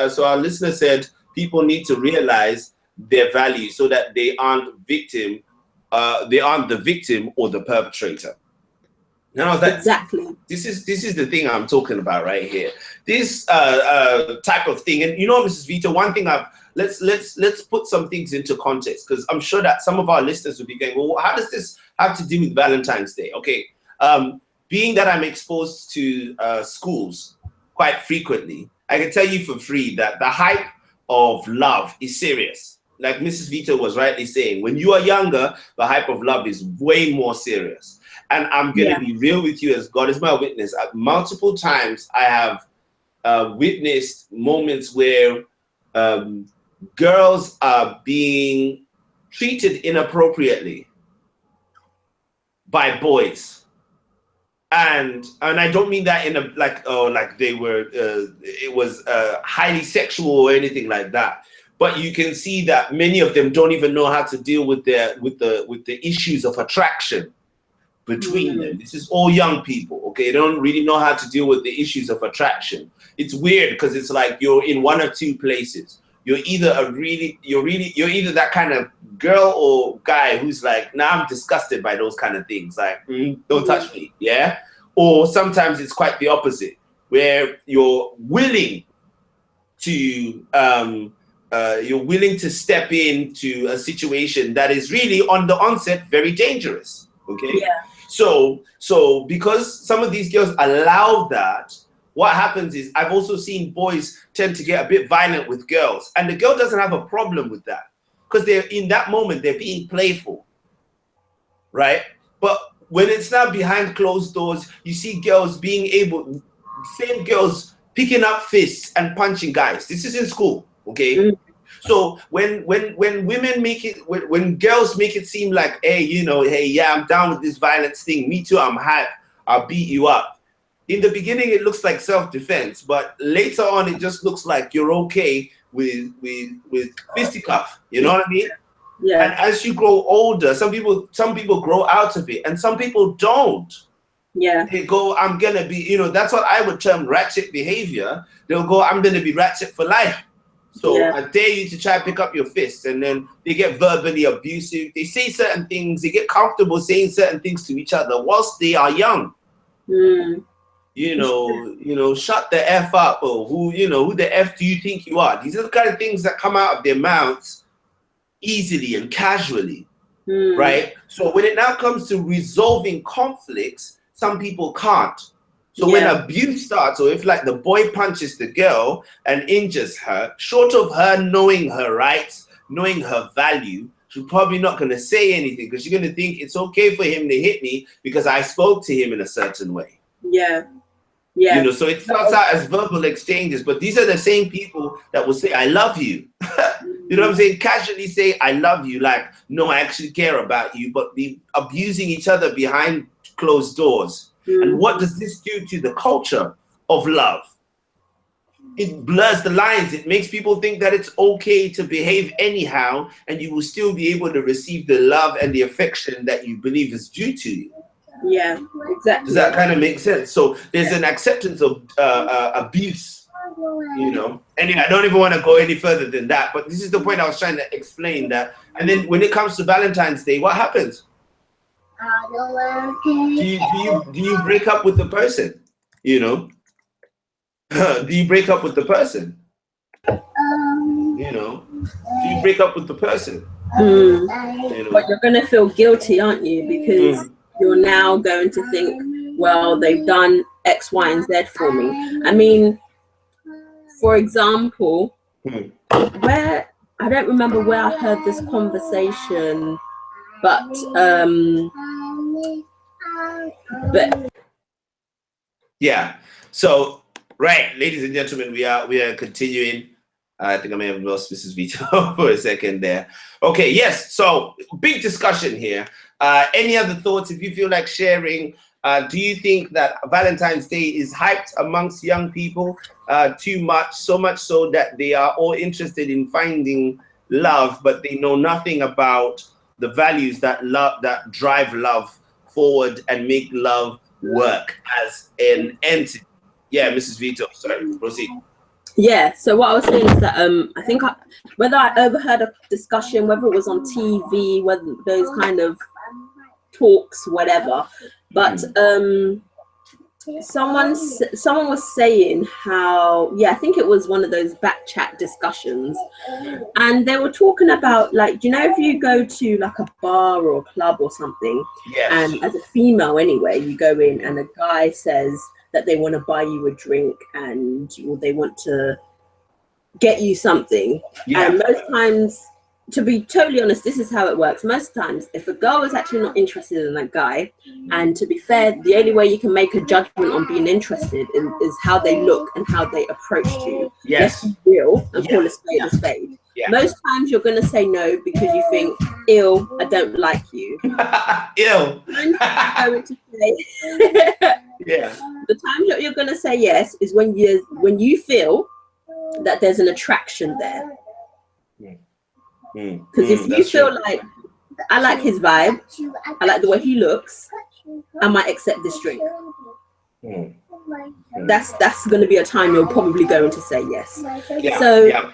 so our listener said, people need to realize their value so that they aren't the victim or the perpetrator. Now exactly. This is the thing I'm talking about right here. This type of thing, and Mrs. Vito, one thing let's put some things into context, because I'm sure that some of our listeners will be going, well, how does this have to do with Valentine's Day? Okay, being that I'm exposed to schools quite frequently, I can tell you for free that the hype of love is serious. Like Mrs. Vito was rightly saying, when you are younger, the hype of love is way more serious. And I'm going to be real with you, as God is my witness. Multiple times I have witnessed moments where girls are being treated inappropriately by boys. And I don't mean that in a like they were it was highly sexual or anything like that. But you can see that many of them don't even know how to deal with the issues of attraction between them. This is all young people, okay? They don't really know how to deal with the issues of attraction. It's weird because it's like you're in one of two places. You're either you're either that kind of girl or guy who's like, nah, I'm disgusted by those kind of things. Like, don't touch me, yeah? Or sometimes it's quite the opposite, where you're willing to step into a situation that is really on the onset very dangerous. Okay. Yeah. So because some of these girls allow that, what happens is I've also seen boys tend to get a bit violent with girls, and the girl doesn't have a problem with that because they're in that moment, they're being playful, right? But when it's now behind closed doors, you see girls being able, same girls picking up fists and punching guys. This is in school, okay? Mm. So when women make it, when girls make it seem like, hey, you know, hey, yeah, I'm down with this violence thing. Me too, I'm hype. I'll beat you up. In the beginning, it looks like self-defense, but later on, it just looks like you're okay with fisticuff. You know what I mean? Yeah. And as you grow older, some people grow out of it, and some people don't. Yeah. They go, I'm gonna be, you know, that's what I would term ratchet behavior. They'll go, I'm gonna be ratchet for life. So yeah. I dare you to try to pick up your fists, and then they get verbally abusive. They say certain things. They get comfortable saying certain things to each other whilst they are young. Mm. You know, shut the F up, or who the F do you think you are? These are the kind of things that come out of their mouths easily and casually, right? So when it now comes to resolving conflicts, some people can't. So when abuse starts, or if like the boy punches the girl and injures her, short of her knowing her rights, knowing her value, she's probably not going to say anything because she's going to think it's okay for him to hit me because I spoke to him in a certain way. Yeah. Yeah. You know, so it starts out as verbal exchanges, but these are the same people that will say, I love you. You know what I'm saying? Casually say, I love you. Like, no, I actually care about you, but be abusing each other behind closed doors. And what does this do to the culture of love? It blurs the lines. It makes people think that it's okay to behave anyhow, and you will still be able to receive the love and the affection that you believe is due to you. Yeah, exactly. Does that kind of make sense? So there's an acceptance of abuse, you know. Anyway, I don't even want to go any further than that, but this is the point I was trying to explain that. And then when it comes to Valentine's Day, what happens? Do you break up with the person? You know, do you break up with the person? You know, do you break up with the person? You know? But you're gonna feel guilty, aren't you? Because you're now going to think, well, they've done X, Y, and Z for me. I mean, for example, where I don't remember where I heard this conversation, but yeah. So right, ladies and gentlemen, we are continuing. I think I may have lost Mrs. Vito for a second there. Okay, yes. So big discussion here. Any other thoughts? If you feel like sharing, do you think that Valentine's Day is hyped amongst young people too much, so much so that they are all interested in finding love, but they know nothing about the values that drive love forward and make love work as an entity? Yeah, Mrs. Vito, sorry, proceed. Yeah, so what I was saying is that I think whether I overheard a discussion, whether it was on TV, whether those kind of talks, whatever, but someone was saying how, yeah, I think it was one of those back chat discussions, and they were talking about, like, you know, if you go to like a bar or a club or something, yes, and as a female anyway, you go in and a guy says that they want to buy you a drink and or they want to get you something. Yeah. And most times, to be totally honest, this is how it works. Most times, if a girl is actually not interested in that guy, and to be fair, the only way you can make a judgment on being interested is how they look and how they approached you. Yes. Let's be real and call a spade a spade. Yeah. Most times you're going to say no because you think, ew, I don't like you. Ew. I'm going to say, yeah. The times you're going to say yes is when you feel that there's an attraction there. Because if you feel like, I like his vibe, I like the way he looks, I might accept this drink. That's going to be a time you're probably going to say yes. So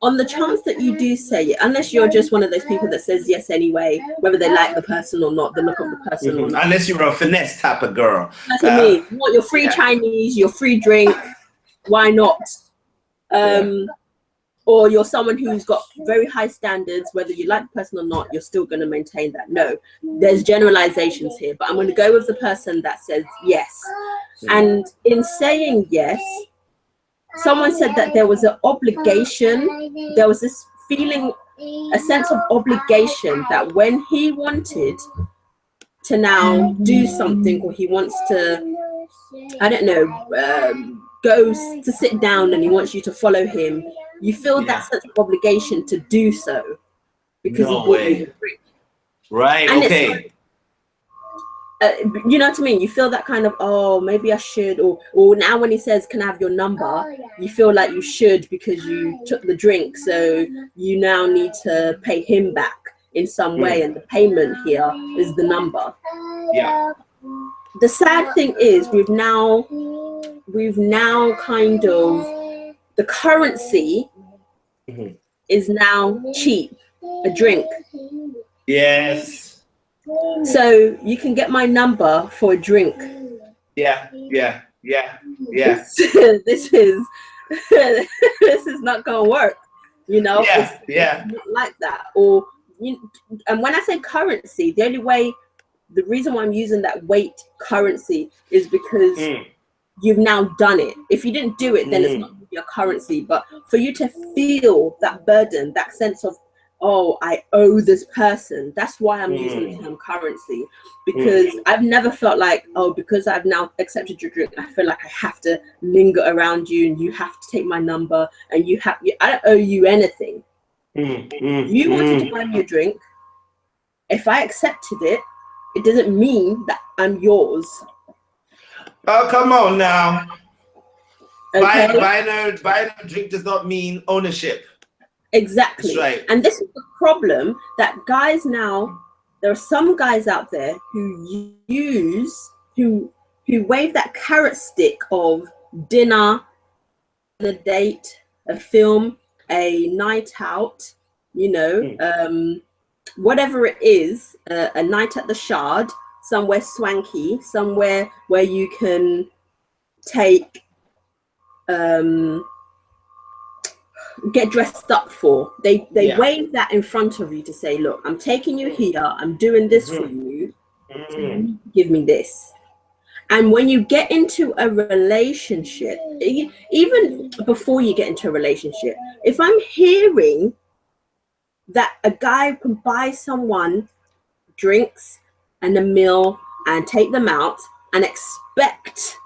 on the chance that you do say it, unless you're just one of those people that says yes anyway, whether they like the person or not, the look of the person or not. Unless you're a finesse type of girl. That's what I mean. You want your free Chinese, your free drink, why not? or you're someone who's got very high standards, whether you like the person or not, you're still going to maintain that. No, there's generalizations here, but I'm going to go with the person that says yes. And in saying yes, someone said that there was an obligation, there was this feeling, a sense of obligation that when he wanted to now do something, or he wants to, I don't know, goes to sit down and he wants you to follow him, you feel that sense of obligation to do so because he bought you the drink. Right, and okay. You know what I mean? You feel that kind of, oh, maybe I should, or now when he says, can I have your number? You feel like you should because you took the drink, so you now need to pay him back in some way, and the payment here is the number. Yeah. The sad thing is we've now kind of, the currency is now cheap, a drink. Yes. So you can get my number for a drink. Yeah. This is this is not gonna work, you know. It's not like that. Or and when I say currency, the reason why I'm using that weight currency is because you've now done it. If you didn't do it, then it's not your currency. But for you to feel that burden, that sense of, oh, I owe this person, that's why I'm using the term currency. Because I've never felt like, oh, because I've now accepted your drink, I feel like I have to linger around you and you have to take my number, and I don't owe you anything. You wanted to buy me a drink. If I accepted it, it doesn't mean that I'm yours. Oh, come on now. Okay? Buying a drink does not mean ownership. Exactly. That's right. And this is the problem, that guys now, there are some guys out there who wave that carrot stick of dinner, a date, a film, a night out, you know, whatever it is, a night at the Shard, somewhere swanky, somewhere where you can take, get dressed up for. They wave that in front of you to say, look, I'm taking you here, I'm doing this for you, so give me this. And when you get into a relationship, even before you get into a relationship, if I'm hearing that a guy can buy someone drinks and a meal and take them out and expect,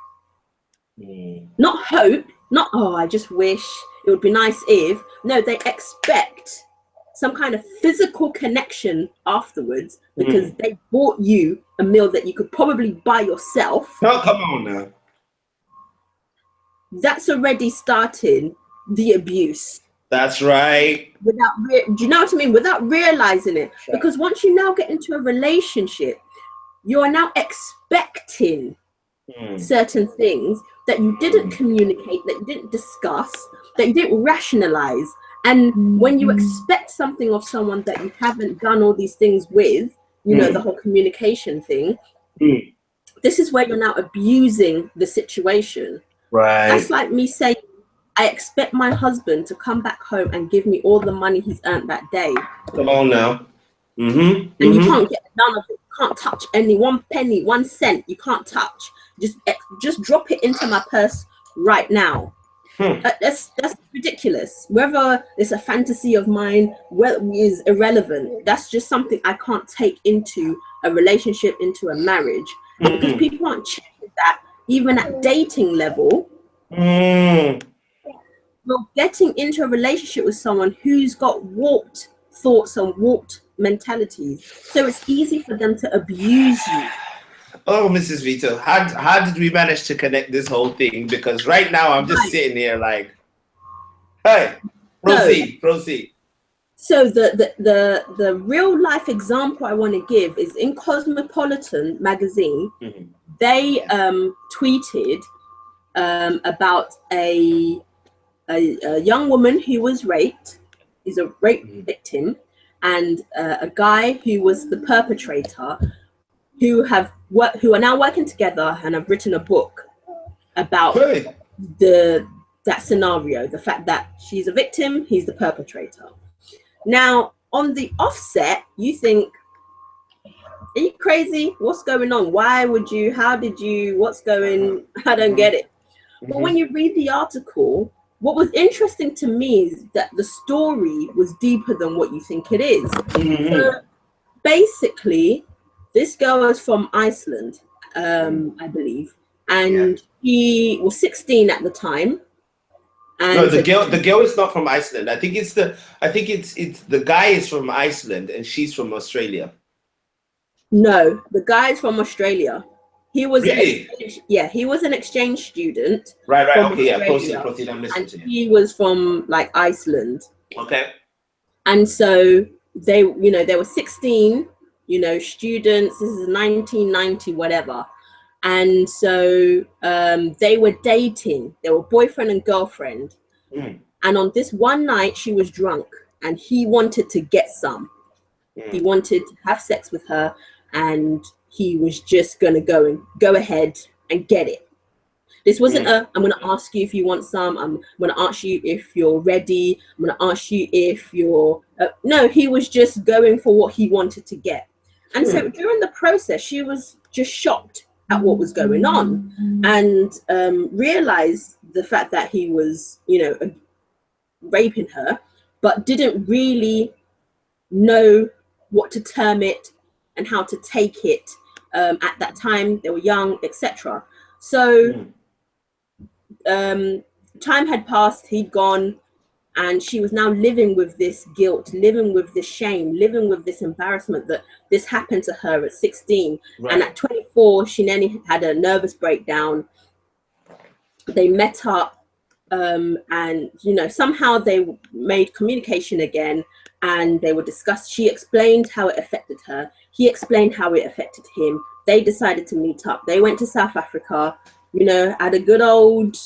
not hope, not, oh, I just wish it would be nice if, no, they expect some kind of physical connection afterwards because they bought you a meal that you could probably buy yourself. Oh, come on now. That's already starting the abuse. That's right. Do you know what I mean? Without realizing it. Sure. Because once you now get into a relationship, you are now expecting certain things that you didn't communicate, that you didn't discuss, that you didn't rationalize. And when you expect something of someone that you haven't done all these things with, you know, the whole communication thing, this is where you're now abusing the situation. Right. That's like me saying, I expect my husband to come back home and give me all the money he's earned that day. Come on now. And you can't get none of it. You can't touch any, 1 penny, 1 cent. You can't touch. Just drop it into my purse right now. That's ridiculous. Whether it's a fantasy of mine, is irrelevant. That's just something I can't take into a relationship, into a marriage, because people aren't checking that even at dating level. Well, getting into a relationship with someone who's got warped thoughts and warped mentalities, so it's easy for them to abuse you. Oh, Mrs. Vito, how did we manage to connect this whole thing? Because right now I'm just sitting here like, hey, proceed. So the real life example I want to give is in Cosmopolitan magazine. They tweeted about a young woman who was raped. He's a rape victim, and a guy who was the perpetrator, who are now working together and have written a book about the that scenario, the fact that she's a victim, he's the perpetrator. Now, on the offset, you think, are you crazy? What's going on? Why would you? How did you? What's going? I don't get it. But when you read the article, what was interesting to me is that the story was deeper than what you think it is. So basically, this girl was from Iceland, I believe, and he was 16 at the time. And no, the girl is not from Iceland. I think it's the guy is from Iceland and she's from Australia. No, the guy is from Australia. He was really? He was an exchange student. Right. Okay, Australia, proceed. I'm listening to you. He was from like Iceland. Okay. And so they were 16, students. This is 1990, whatever. And so they were dating. They were boyfriend and girlfriend. And on this one night, she was drunk, and he wanted to get some. He wanted to have sex with her, and he was just gonna go ahead and get it. This wasn't I'm gonna ask you if you want some. I'm gonna ask you if you're ready. I'm gonna ask you if you're. No, he was just going for what he wanted to get. And so during the process, she was just shocked at what was going on, and realized the fact that he was, raping her, but didn't really know what to term it and how to take it. At that time, they were young, etc. So time had passed, he'd gone, and she was now living with this guilt, living with this shame, living with this embarrassment that this happened to her at 16. Right. And at 24, she nearly had a nervous breakdown. They met up, and somehow they made communication again, and they were discussed. She explained how it affected her. He explained how it affected him. They decided to meet up. They went to South Africa, had a good old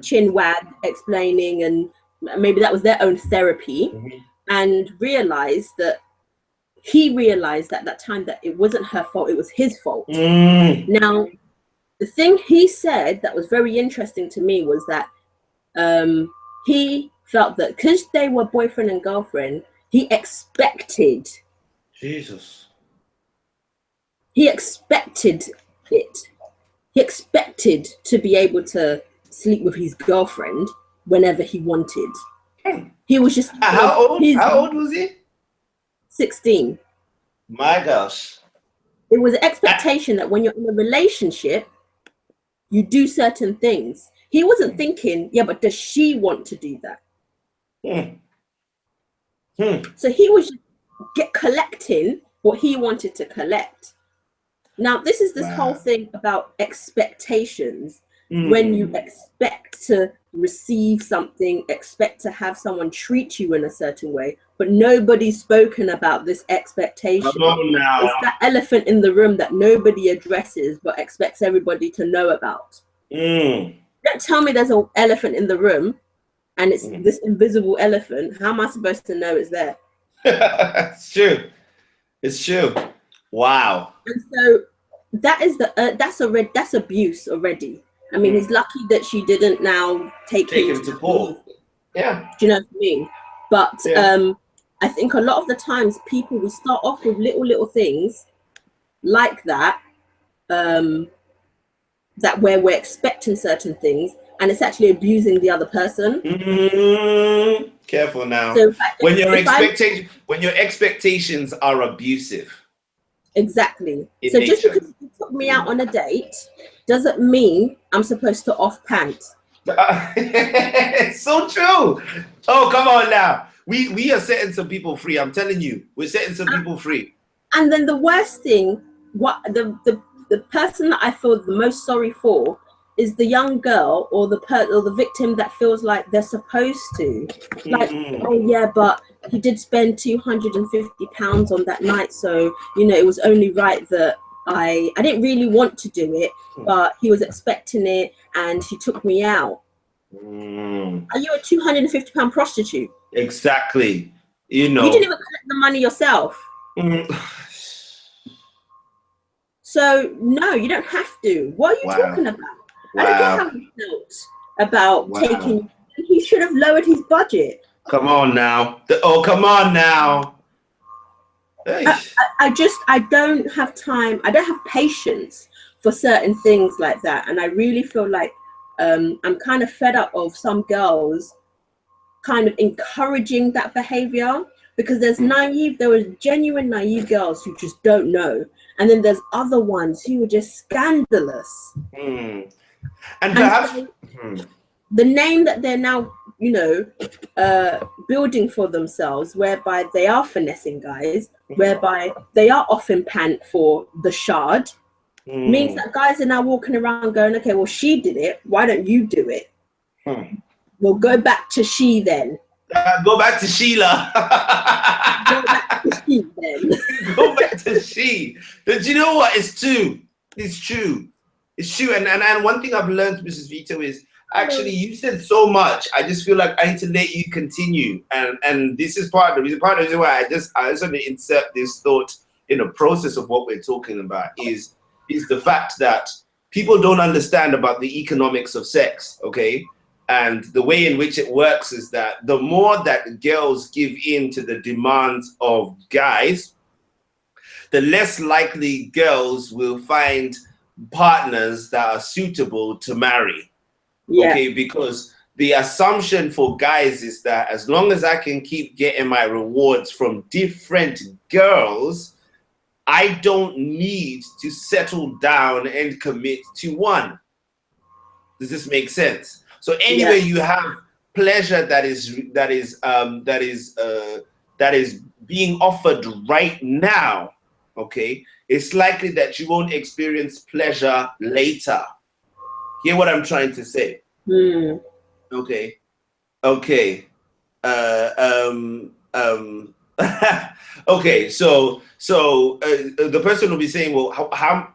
chin wag, explaining, and maybe that was their own therapy, and he realized at that time that it wasn't her fault, it was his fault. Now, the thing he said that was very interesting to me was that he felt that because they were boyfriend and girlfriend, he expected He expected it. He expected to be able to sleep with his girlfriend whenever he wanted. He was just how old was he? 16. My gosh. It was an expectation that when you're in a relationship, you do certain things. He wasn't thinking, but does she want to do that? So he was collecting what he wanted to collect. Now, this is this whole thing about expectations. When you expect to receive something, expect to have someone treat you in a certain way, but nobody's spoken about this expectation. It's that elephant in the room that nobody addresses but expects everybody to know about. Don't tell me there's an elephant in the room and it's this invisible elephant. How am I supposed to know it's there? It's true. It's true. Wow. And so that is that's abuse already. I mean, he's lucky that she didn't now take him to court. Yeah. Do you know what I mean? But I think a lot of the times people will start off with little things like that, that where we're expecting certain things, and it's actually abusing the other person. Careful now. So when your expectations are abusive. Exactly. So just because you took me out on a date doesn't mean I'm supposed to off pant. It's so true. Oh, come on now. We are setting some people free. I'm telling you, we're setting some people free. And then the worst thing, what the person that I feel the most sorry for is the young girl or the victim that feels like they're supposed to. Like, oh yeah, but he did spend £250 on that night, so it was only right that I didn't really want to do it, but he was expecting it and he took me out. Are you a £250 prostitute? Exactly. You didn't even collect the money yourself. So no, you don't have to. What are you talking about? I don't care how you felt. about taking. He should have lowered his budget. Come on now. Come on now. I don't have time. I don't have patience for certain things like that. And I really feel like I'm kind of fed up of some girls kind of encouraging that behavior, because there was genuine naive girls who just don't know. And then there's other ones who are just scandalous. And perhaps the name that they're now, building for themselves, whereby they are finessing guys, whereby they are offing pant for the shard, means that guys are now walking around going, okay, well, she did it. Why don't you do it? Well, go back to she then. Go back to Sheila. Go back to she then. Go back to she. But you know what? It's true. It's true. It's true. And one thing I've learned, Mrs. Vito, is actually you said so much. I just feel like I need to let you continue. And this is part of the reason why I just want to insert this thought in the process of what we're talking about is the fact that people don't understand about the economics of sex, okay? And the way in which it works is that the more that girls give in to the demands of guys, the less likely girls will find partners that are suitable to marry. Yeah. Okay, because the assumption for guys is that as long as I can keep getting my rewards from different girls, I don't need to settle down and commit to one. Does this make sense? So anyway, you have pleasure that is being offered right now, okay, it's likely that you won't experience pleasure later. Hear what I'm trying to say? Okay. Okay. Okay. So the person will be saying, well, how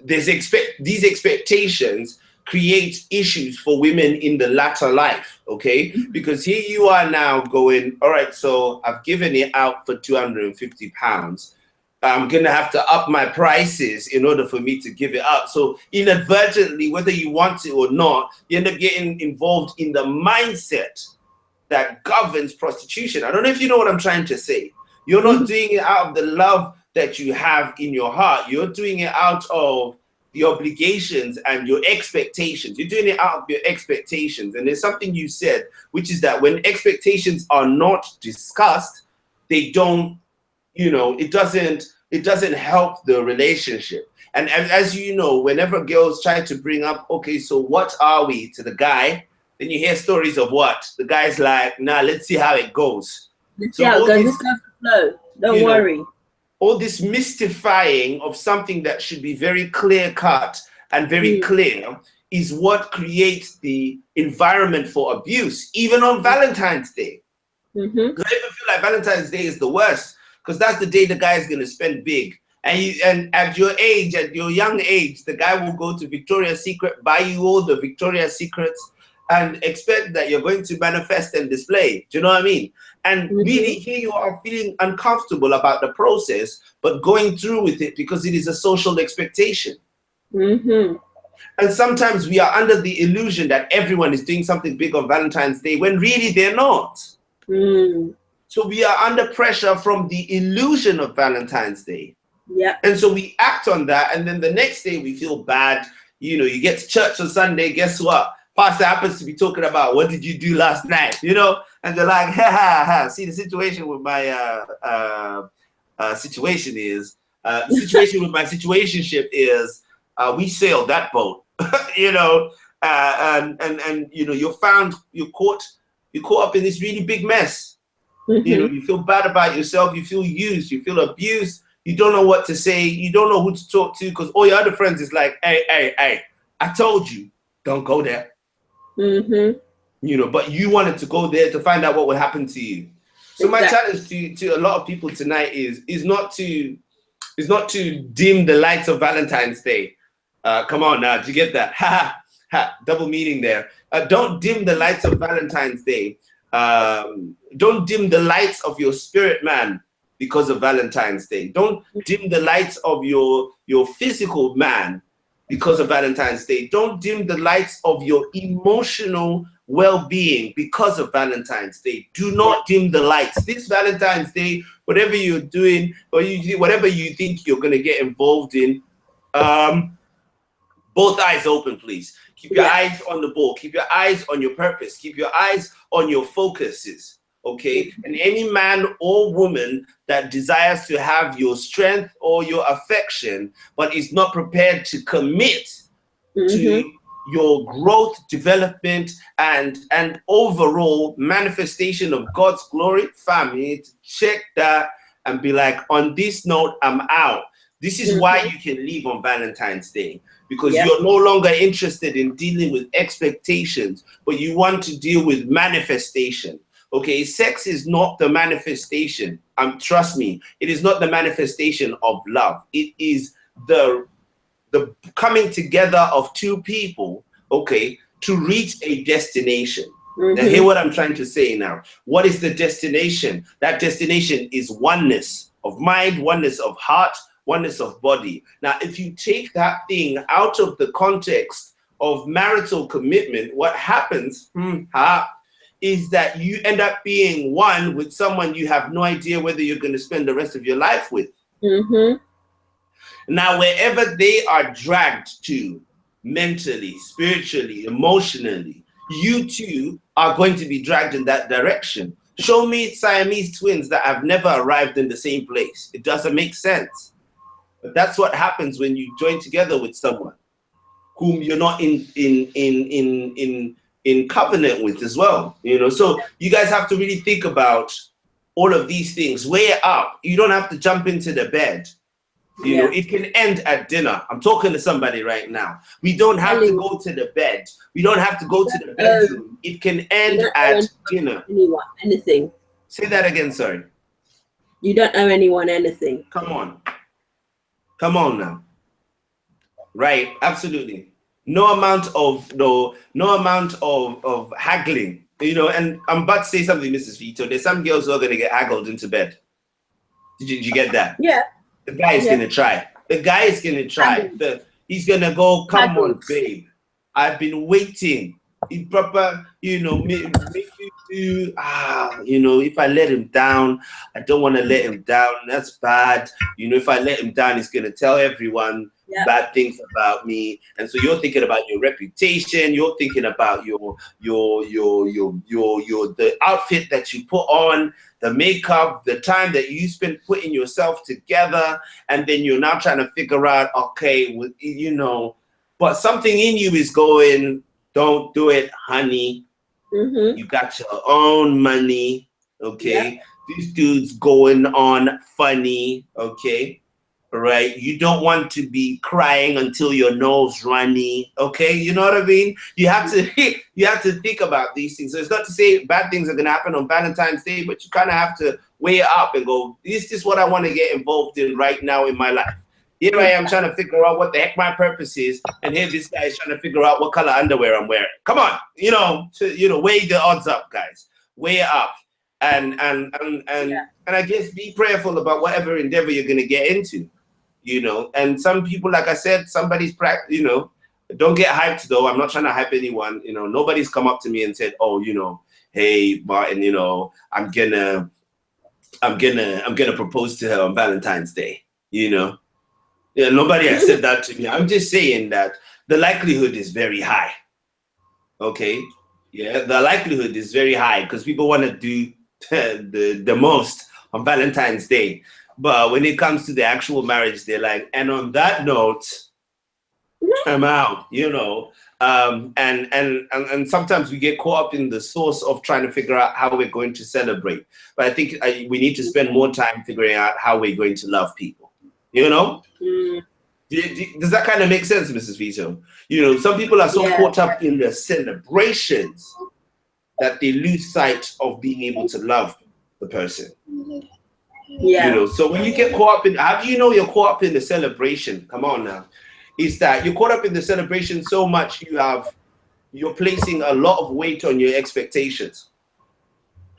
these expectations create issues for women in the latter life, okay? Because here you are now going, all right, so I've given it out for £250. I'm gonna have to up my prices in order for me to give it up. So inadvertently, whether you want it or not, you end up getting involved in the mindset that governs prostitution. I don't know if you know what I'm trying to say. You're not doing it out of the love that you have in your heart. You're doing it out of the obligations and your expectations. You're doing it out of your expectations. And there's something you said, which is that when expectations are not discussed, they don't, it doesn't help the relationship. And as you know, whenever girls try to bring up, okay, so what are we to the guy? Then you hear stories of what? The guy's like, nah, let's see how it goes. Let's see how it goes. This goes to flow. Don't worry. All this mystifying of something that should be very clear cut and very clear is what creates the environment for abuse, even on Valentine's Day. Because I even feel like Valentine's Day is the worst, because that's the day the guy is going to spend big. And at your age, at your young age, the guy will go to Victoria's Secret, buy you all the Victoria's Secrets, and expect that you're going to manifest and display. Do you know what I mean? And really, here you are feeling uncomfortable about the process, but going through with it because it is a social expectation. And sometimes we are under the illusion that everyone is doing something big on Valentine's Day when really they're not. So we are under pressure from the illusion of Valentine's Day. And so we act on that, and then the next day we feel bad. You get to church on Sunday, guess what? Pastor happens to be talking about what did you do last night, and they're like, see, the situation with my situation with my situationship is we sailed that boat, and you're caught up in this really big mess. You feel bad about yourself, you feel used, you feel abused, you don't know what to say, you don't know who to talk to, because all your other friends is like, hey, I told you, don't go there. But you wanted to go there to find out what would happen to you. So my challenge to a lot of people tonight is not to dim the lights of Valentine's Day. Come on now, did you get that? Double meaning there. Don't dim the lights of Valentine's Day. Don't dim the lights of your spirit man because of Valentine's Day. Don't dim the lights of your physical man because of Valentine's Day. Don't dim the lights of your emotional well-being because of Valentine's Day. Do not dim the lights. This Valentine's Day, whatever you're doing, or whatever you think you're going to get involved in, both eyes open, please. Keep your eyes on the ball. Keep your eyes on your purpose. Keep your eyes on your focuses. Okay, and any man or woman that desires to have your strength or your affection, but is not prepared to commit to your growth, development, and overall manifestation of God's glory, family, to check that and be like, on this note, I'm out. This is why you can leave on Valentine's Day, because you're no longer interested in dealing with expectations, but you want to deal with manifestation. Okay, sex is not the manifestation. Trust me, it is not the manifestation of love. It is the coming together of two people, okay, to reach a destination. Now, hear what I'm trying to say now. What is the destination? That destination is oneness of mind, oneness of heart, oneness of body. Now, if you take that thing out of the context of marital commitment, what happens is that you end up being one with someone you have no idea whether you're going to spend the rest of your life with. Now, wherever they are dragged to mentally, spiritually, emotionally, you too are going to be dragged in that direction. Show me Siamese twins that have never arrived in the same place. It doesn't make sense. But that's what happens when you join together with someone whom you're not in covenant with as well, you know. So you guys have to really think about all of these things. Weigh it up. You don't have to jump into the bed. You know, it can end at dinner. I'm talking to somebody right now. We don't have to go to the bed. We don't have to go to the bedroom. It can end at dinner. Anyone, anything. Say that again, sorry. You don't owe anyone anything. Come on. Come on now. Right, absolutely. No amount of haggling, you know. And I'm about to say something, Mrs. Vito. There's some girls who are gonna get haggled into bed. Did you get that? Yeah. The guy is gonna try. The guy is gonna try. He's gonna go, come on, babe. I've been waiting. In proper, you know, make you do, you know, if I let him down, I don't want to let him down. That's bad. You know, if I let him down, he's gonna tell everyone bad things about me. And so you're thinking about your reputation. You're thinking about the outfit that you put on, the makeup, the time that you spend putting yourself together, and then you're now trying to figure out, okay, you know, but something in you is going, don't do it, honey. You got your own money, okay? This dude's going on funny, okay? Right? You don't want to be crying until your nose runny, okay? You know what I mean? You have to think about these things. So it's not to say bad things are gonna happen on Valentine's Day, but you kind of have to weigh it up and go, is this what I want to get involved in right now in my life? Here I am trying to figure out what the heck my purpose is, and here this guy is trying to figure out what color underwear I'm wearing. Come on, you know, weigh the odds up, guys. Weigh it up, and I guess be prayerful about whatever endeavor you're gonna get into, you know. And some people, like I said, you know, don't get hyped though. I'm not trying to hype anyone. You know, nobody's come up to me and said, oh, you know, hey Martin, you know, I'm gonna propose to her on Valentine's Day, you know. Yeah, nobody has said that to me. I'm just saying that the likelihood is very high. Okay? Yeah, the likelihood is very high because people want to do the most on Valentine's Day. But when it comes to the actual marriage, they're like, and on that note, I'm out, you know. And sometimes we get caught up in the source of trying to figure out how we're going to celebrate. But I think we need to spend more time figuring out how we're going to love people. You know? Does that kind of make sense, Mrs. Vito? You know, some people are so caught up in the celebrations that they lose sight of being able to love the person. Yeah. You know, so when you get caught up in, how do you know you're caught up in the celebration? Come on now. Is that you're caught up in the celebration so much you're placing a lot of weight on your expectations.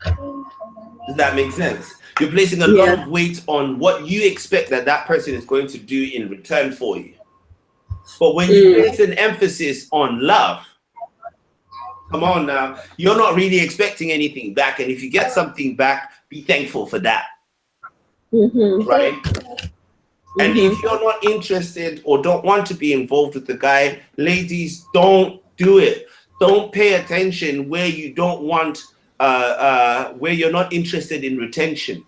Does that make sense? You're placing a lot of weight on what you expect that person is going to do in return for you. But when you place an emphasis on love, come on now, you're not really expecting anything back. And if you get something back, be thankful for that. Right? And if you're not interested or don't want to be involved with the guy, ladies, don't do it. Don't pay attention where you don't want, where you're not interested in retention.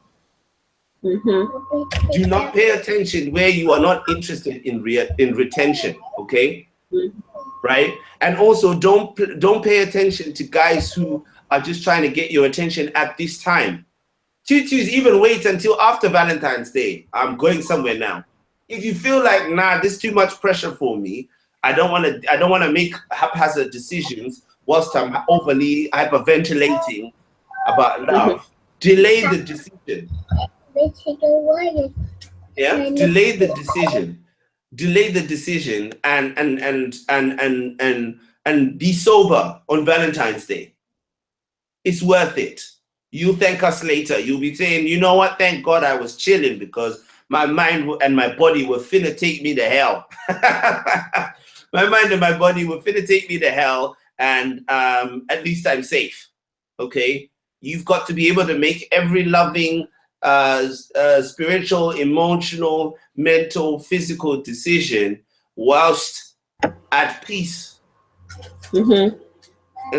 Do not pay attention where you are not interested in retention. Okay, right? And also don't pay attention to guys who are just trying to get your attention at this time. Tutus, even wait until after Valentine's Day. I'm going somewhere now. If you feel like, nah, this is too much pressure for me, I don't want to make haphazard decisions whilst I'm overly hyperventilating about love. Delay the decision. Yeah, delay the decision. Delay the decision and be sober on Valentine's Day. It's worth it. You'll thank us later. You'll be saying, you know what? Thank God I was chilling because my mind and my body were finna take me to hell. My mind and my body were finna take me to hell, and at least I'm safe. Okay? You've got to be able to make every loving, spiritual, emotional, mental, physical decision whilst at peace. And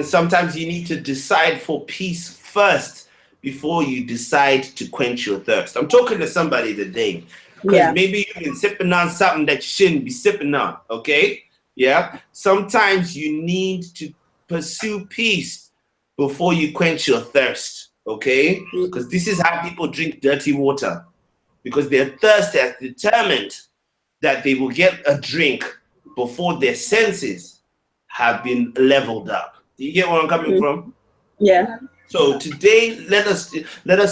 sometimes you need to decide for peace first before you decide to quench your thirst. I'm talking to somebody today because maybe you've been sipping on something that you shouldn't be sipping on. Okay? Yeah. Sometimes you need to pursue peace before you quench your thirst. Okay? Because this is how people drink dirty water, because their thirst has determined that they will get a drink before their senses have been leveled up. Do you get where I'm coming from? Yeah. So today, let us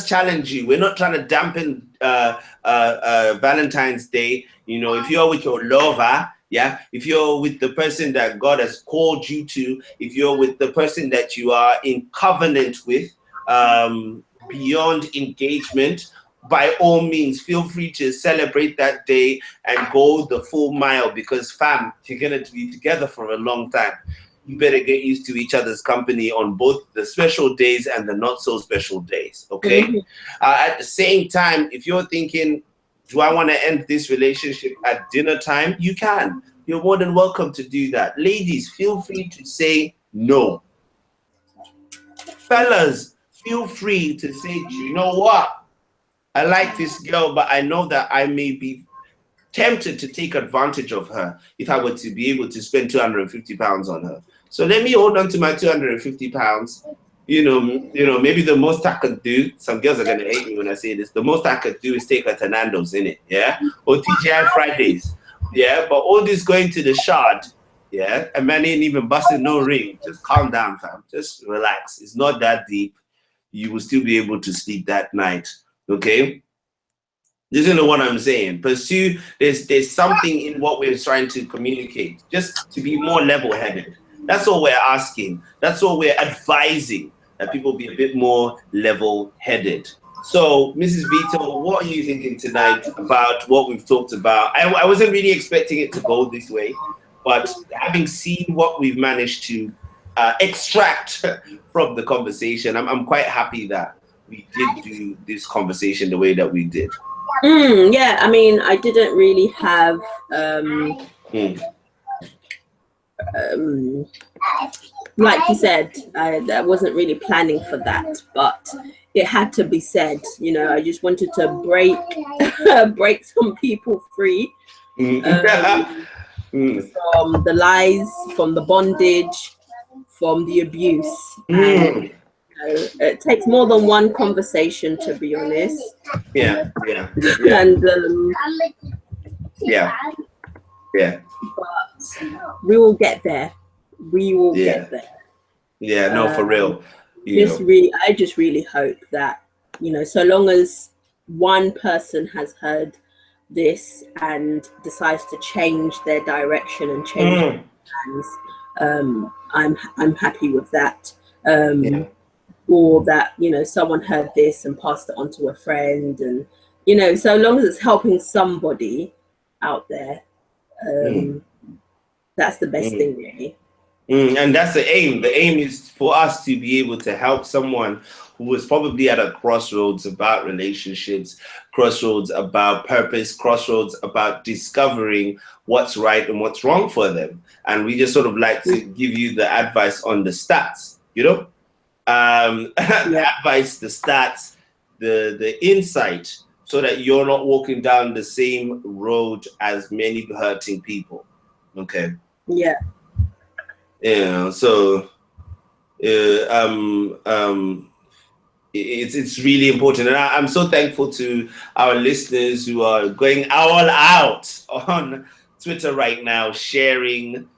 challenge you. We're not trying to dampen Valentine's Day. You know, if you're with your lover, yeah, if you're with the person that God has called you to, if you're with the person that you are in covenant with, beyond engagement, by all means, feel free to celebrate that day and go the full mile, because fam, you're gonna be together for a long time. You better get used to each other's company on both the special days and the not so special days. Okay. At the same time, if you're thinking, do I want to end this relationship at dinner time? You can. You're more than welcome to do that. Ladies, feel free to say no. Fellas, feel free to say, you know what? I like this girl, but I know that I may be tempted to take advantage of her if I were to be able to spend £250 on her. So let me hold on to my £250. You know, maybe the most I could do, some girls are gonna hate me when I say this, the most I could do is take her to Nando's, in it, yeah? Or TGI Fridays. Yeah, but all this going to the shard, yeah, and man ain't even busting no ring. Just calm down, fam. Just relax. It's not that deep. You will still be able to sleep that night. Okay? Listen to what I'm saying. Pursue, there's something in what we're trying to communicate, just to be more level-headed. That's all we're asking. That's all we're advising, that people be a bit more level-headed. So, Mrs. Vito, what are you thinking tonight about what we've talked about? I wasn't really expecting it to go this way, but having seen what we've managed to extract from the conversation, I'm quite happy that we did do this conversation the way that we did. Yeah, I mean, I didn't really have like you said, I wasn't really planning for that, but it had to be said. You know, I just wanted to break some people free from the lies, from the bondage, from the abuse. And, it takes more than one conversation, to be honest. Yeah. And but we will get there. We will get there. Yeah, no, for real. I just really hope that, you know, so long as one person has heard this and decides to change their direction and change their plans, I'm happy with that. Or that, you know, someone heard this and passed it on to a friend, and, you know, so long as it's helping somebody out there, That's the best thing, really. And that's the aim. The aim is for us to be able to help someone who is probably at a crossroads about relationships, crossroads about purpose, crossroads about discovering what's right and what's wrong for them. And we just sort of like to give you the advice on the stats, you know, the advice, the stats, the insight, so that you're not walking down the same road as many hurting people. Okay. Yeah. Yeah, so it's really important, and I'm so thankful to our listeners who are going all out on Twitter right now, sharing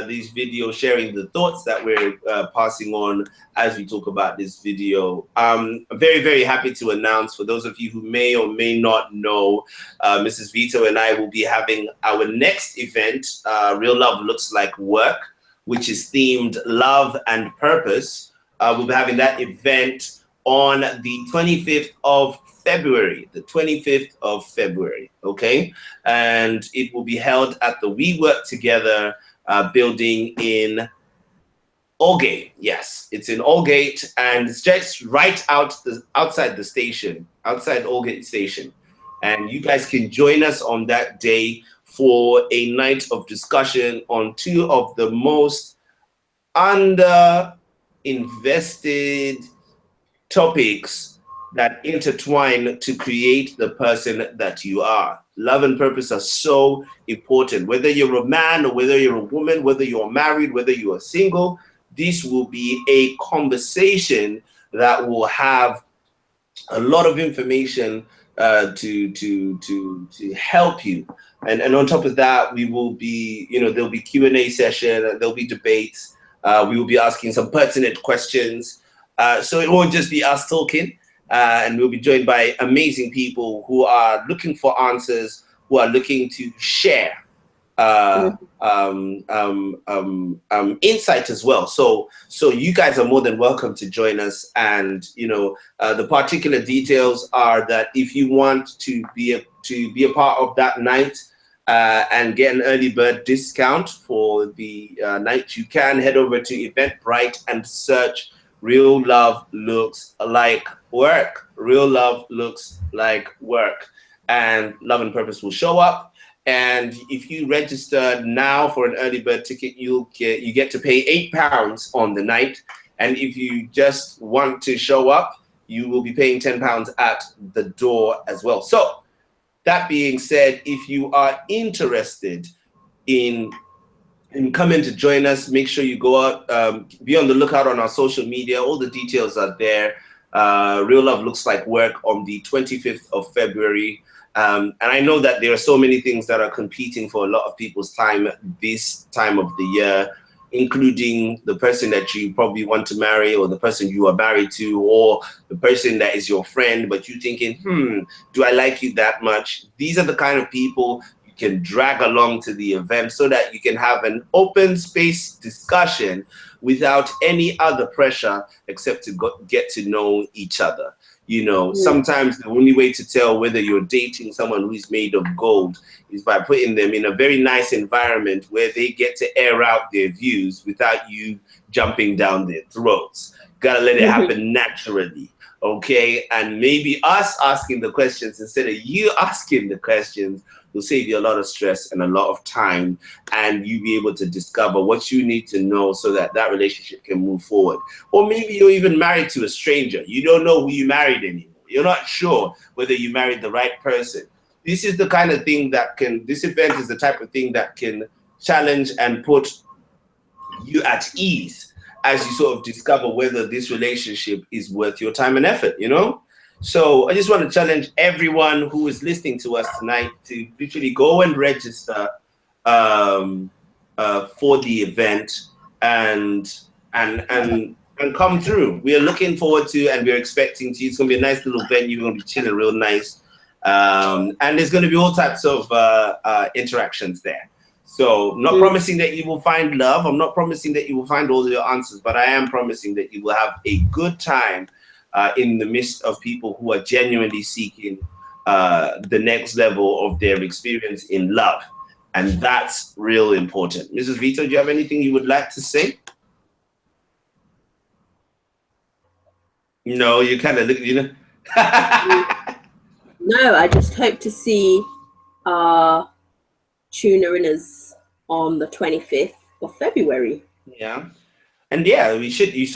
these videos, sharing the thoughts that we're passing on as we talk about this video. I'm very, very happy to announce, for those of you who may or may not know, Mrs. Vito and I will be having our next event, Real Love Looks Like Work, which is themed love and purpose. We'll be having that event on the 25th of February, okay? And it will be held at the We Work Together building in Aldgate. Yes, it's in Aldgate, and it's just right outside the station, outside Aldgate Station. And you guys can join us on that day for a night of discussion on two of the most under-invested topics that intertwine to create the person that you are. Love and purpose are so important. Whether you're a man or whether you're a woman, whether you're married, whether you are single, this will be a conversation that will have a lot of information to help you. And on top of that, we will be, there'll be Q&A session, there'll be debates. We will be asking some pertinent questions. So it won't just be us talking, and we'll be joined by amazing people who are looking for answers, who are looking to share insight as well. So you guys are more than welcome to join us. And the particular details are that if you want to be a part of that night and get an early bird discount for the night, you can head over to Eventbrite and search Real Love Looks Like Work. Real Love Looks Like Work, and Love and Purpose will show up. And if you register now for an early bird ticket, you get to pay £8 on the night. And if you just want to show up, you will be paying £10 at the door as well. So that being said, if you are interested in coming to join us, make sure you go out, be on the lookout on our social media. All the details are there. Real Love Looks Like Work on the 25th of February. And I know that there are so many things that are competing for a lot of people's time this time of the year, including the person that you probably want to marry, or the person you are married to, or the person that is your friend, but you're thinking, do I like you that much? These are the kind of people you can drag along to the event so that you can have an open space discussion without any other pressure except to get to know each other. Sometimes the only way to tell whether you're dating someone who's made of gold is by putting them in a very nice environment where they get to air out their views without you jumping down their throats. Gotta let it happen naturally, okay? And maybe us asking the questions instead of you asking the questions will save you a lot of stress and a lot of time, and you be able to discover what you need to know so that that relationship can move forward. Or maybe you're even married to a stranger. You don't know who you married anymore. You're not sure whether you married the right person. This is the kind of thing this event is the type of thing that can challenge and put you at ease as you sort of discover whether this relationship is worth your time and effort, So I just want to challenge everyone who is listening to us tonight to literally go and register for the event and come through. We are looking forward to, and we're expecting to. It's going to be a nice little venue. We're going to be chilling real nice, and there's going to be all types of interactions there. So I'm not promising that you will find love. I'm not promising that you will find all your answers, but I am promising that you will have a good time in the midst of people who are genuinely seeking the next level of their experience in love And that's real important. Mrs. Vito, do you have anything you would like to say? No, you kind of look, you know. No, I just hope to see our tuna inners on the 25th of February. Yeah. And yeah, you should make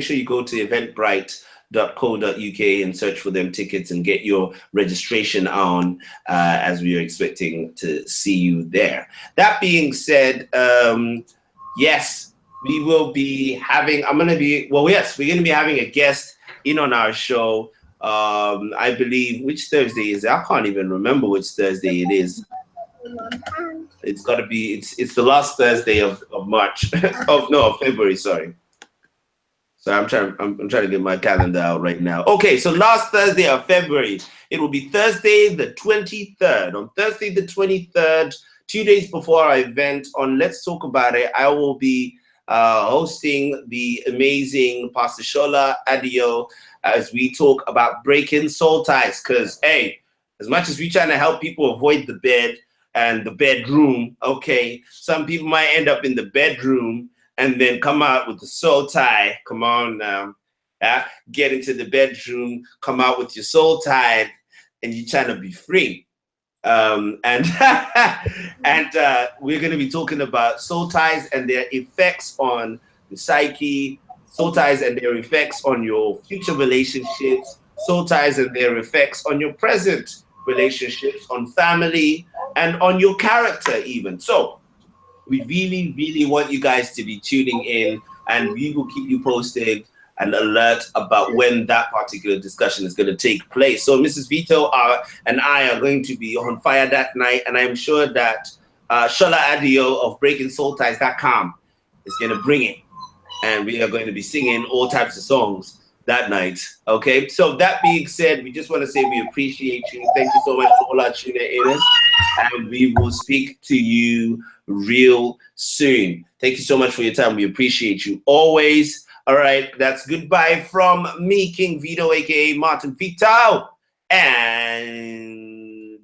sure you go to eventbrite.co.uk and search for them tickets and get your registration on, as we are expecting to see you there. That being said, yes, we will be having, we're going to be having a guest in on our show. I believe, which Thursday is it? I can't even remember which Thursday it is. It's got to be, it's the last Thursday of March, of February, sorry. So I'm trying to get my calendar out right now. Okay, so last Thursday of February, it will be Thursday the 23rd. On Thursday the 23rd, 2 days before our event on Let's Talk About It, I will be hosting the amazing Pastor Shola Adio as we talk about breaking soul ties. Because, hey, as much as we're trying to help people avoid the bed and the bedroom, okay, some people might end up in the bedroom and then come out with the soul tie. Come on now. Get into the bedroom, come out with your soul tied, and you're trying to be free. And we're going to be talking about soul ties and their effects on the psyche, soul ties and their effects on your future relationships, soul ties and their effects on your present relationships, on family, and on your character even. So we really, really want you guys to be tuning in, and we will keep you posted and alert about when that particular discussion is going to take place. So Mrs. Vito and I are going to be on fire that night, and I'm sure that Shola Adio of BreakingSoulTies.com is going to bring it, and we are going to be singing all types of songs that night. Okay, so that being said, we just want to say we appreciate you. Thank you so much for all our tuna inners, and we will speak to you real soon. Thank you so much for your time. We appreciate you always. All right, that's goodbye from me, King Vito, aka Martin Vito, and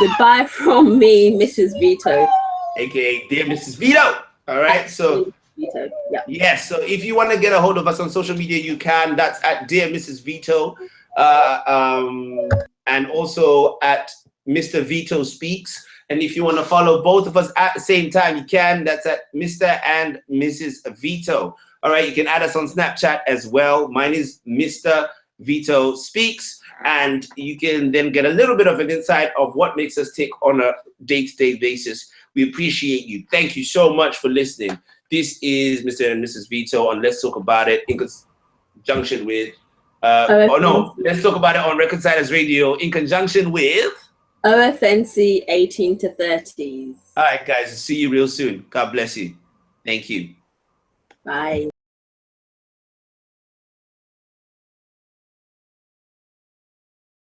goodbye from me, Mrs. Vito, aka Dear Mrs. Vito. All right, so Vito. Yeah. Yes, so if you want to get a hold of us on social media, you can. That's at Dear Mrs. Vito, and also at Mr. Vito Speaks. And if you want to follow both of us at the same time, you can. That's at Mr. and Mrs. Vito. All right, you can add us on Snapchat as well. Mine is Mr. Vito Speaks. And you can then get a little bit of an insight of what makes us tick on a day-to-day basis. We appreciate you. Thank you so much for listening. This is Mr. and Mrs. Vito on Let's Talk About It in conjunction with, Let's Talk About It on Reconcilers Radio in conjunction with OFNC 18 to 30s. All right, guys. See you real soon. God bless you. Thank you. Bye.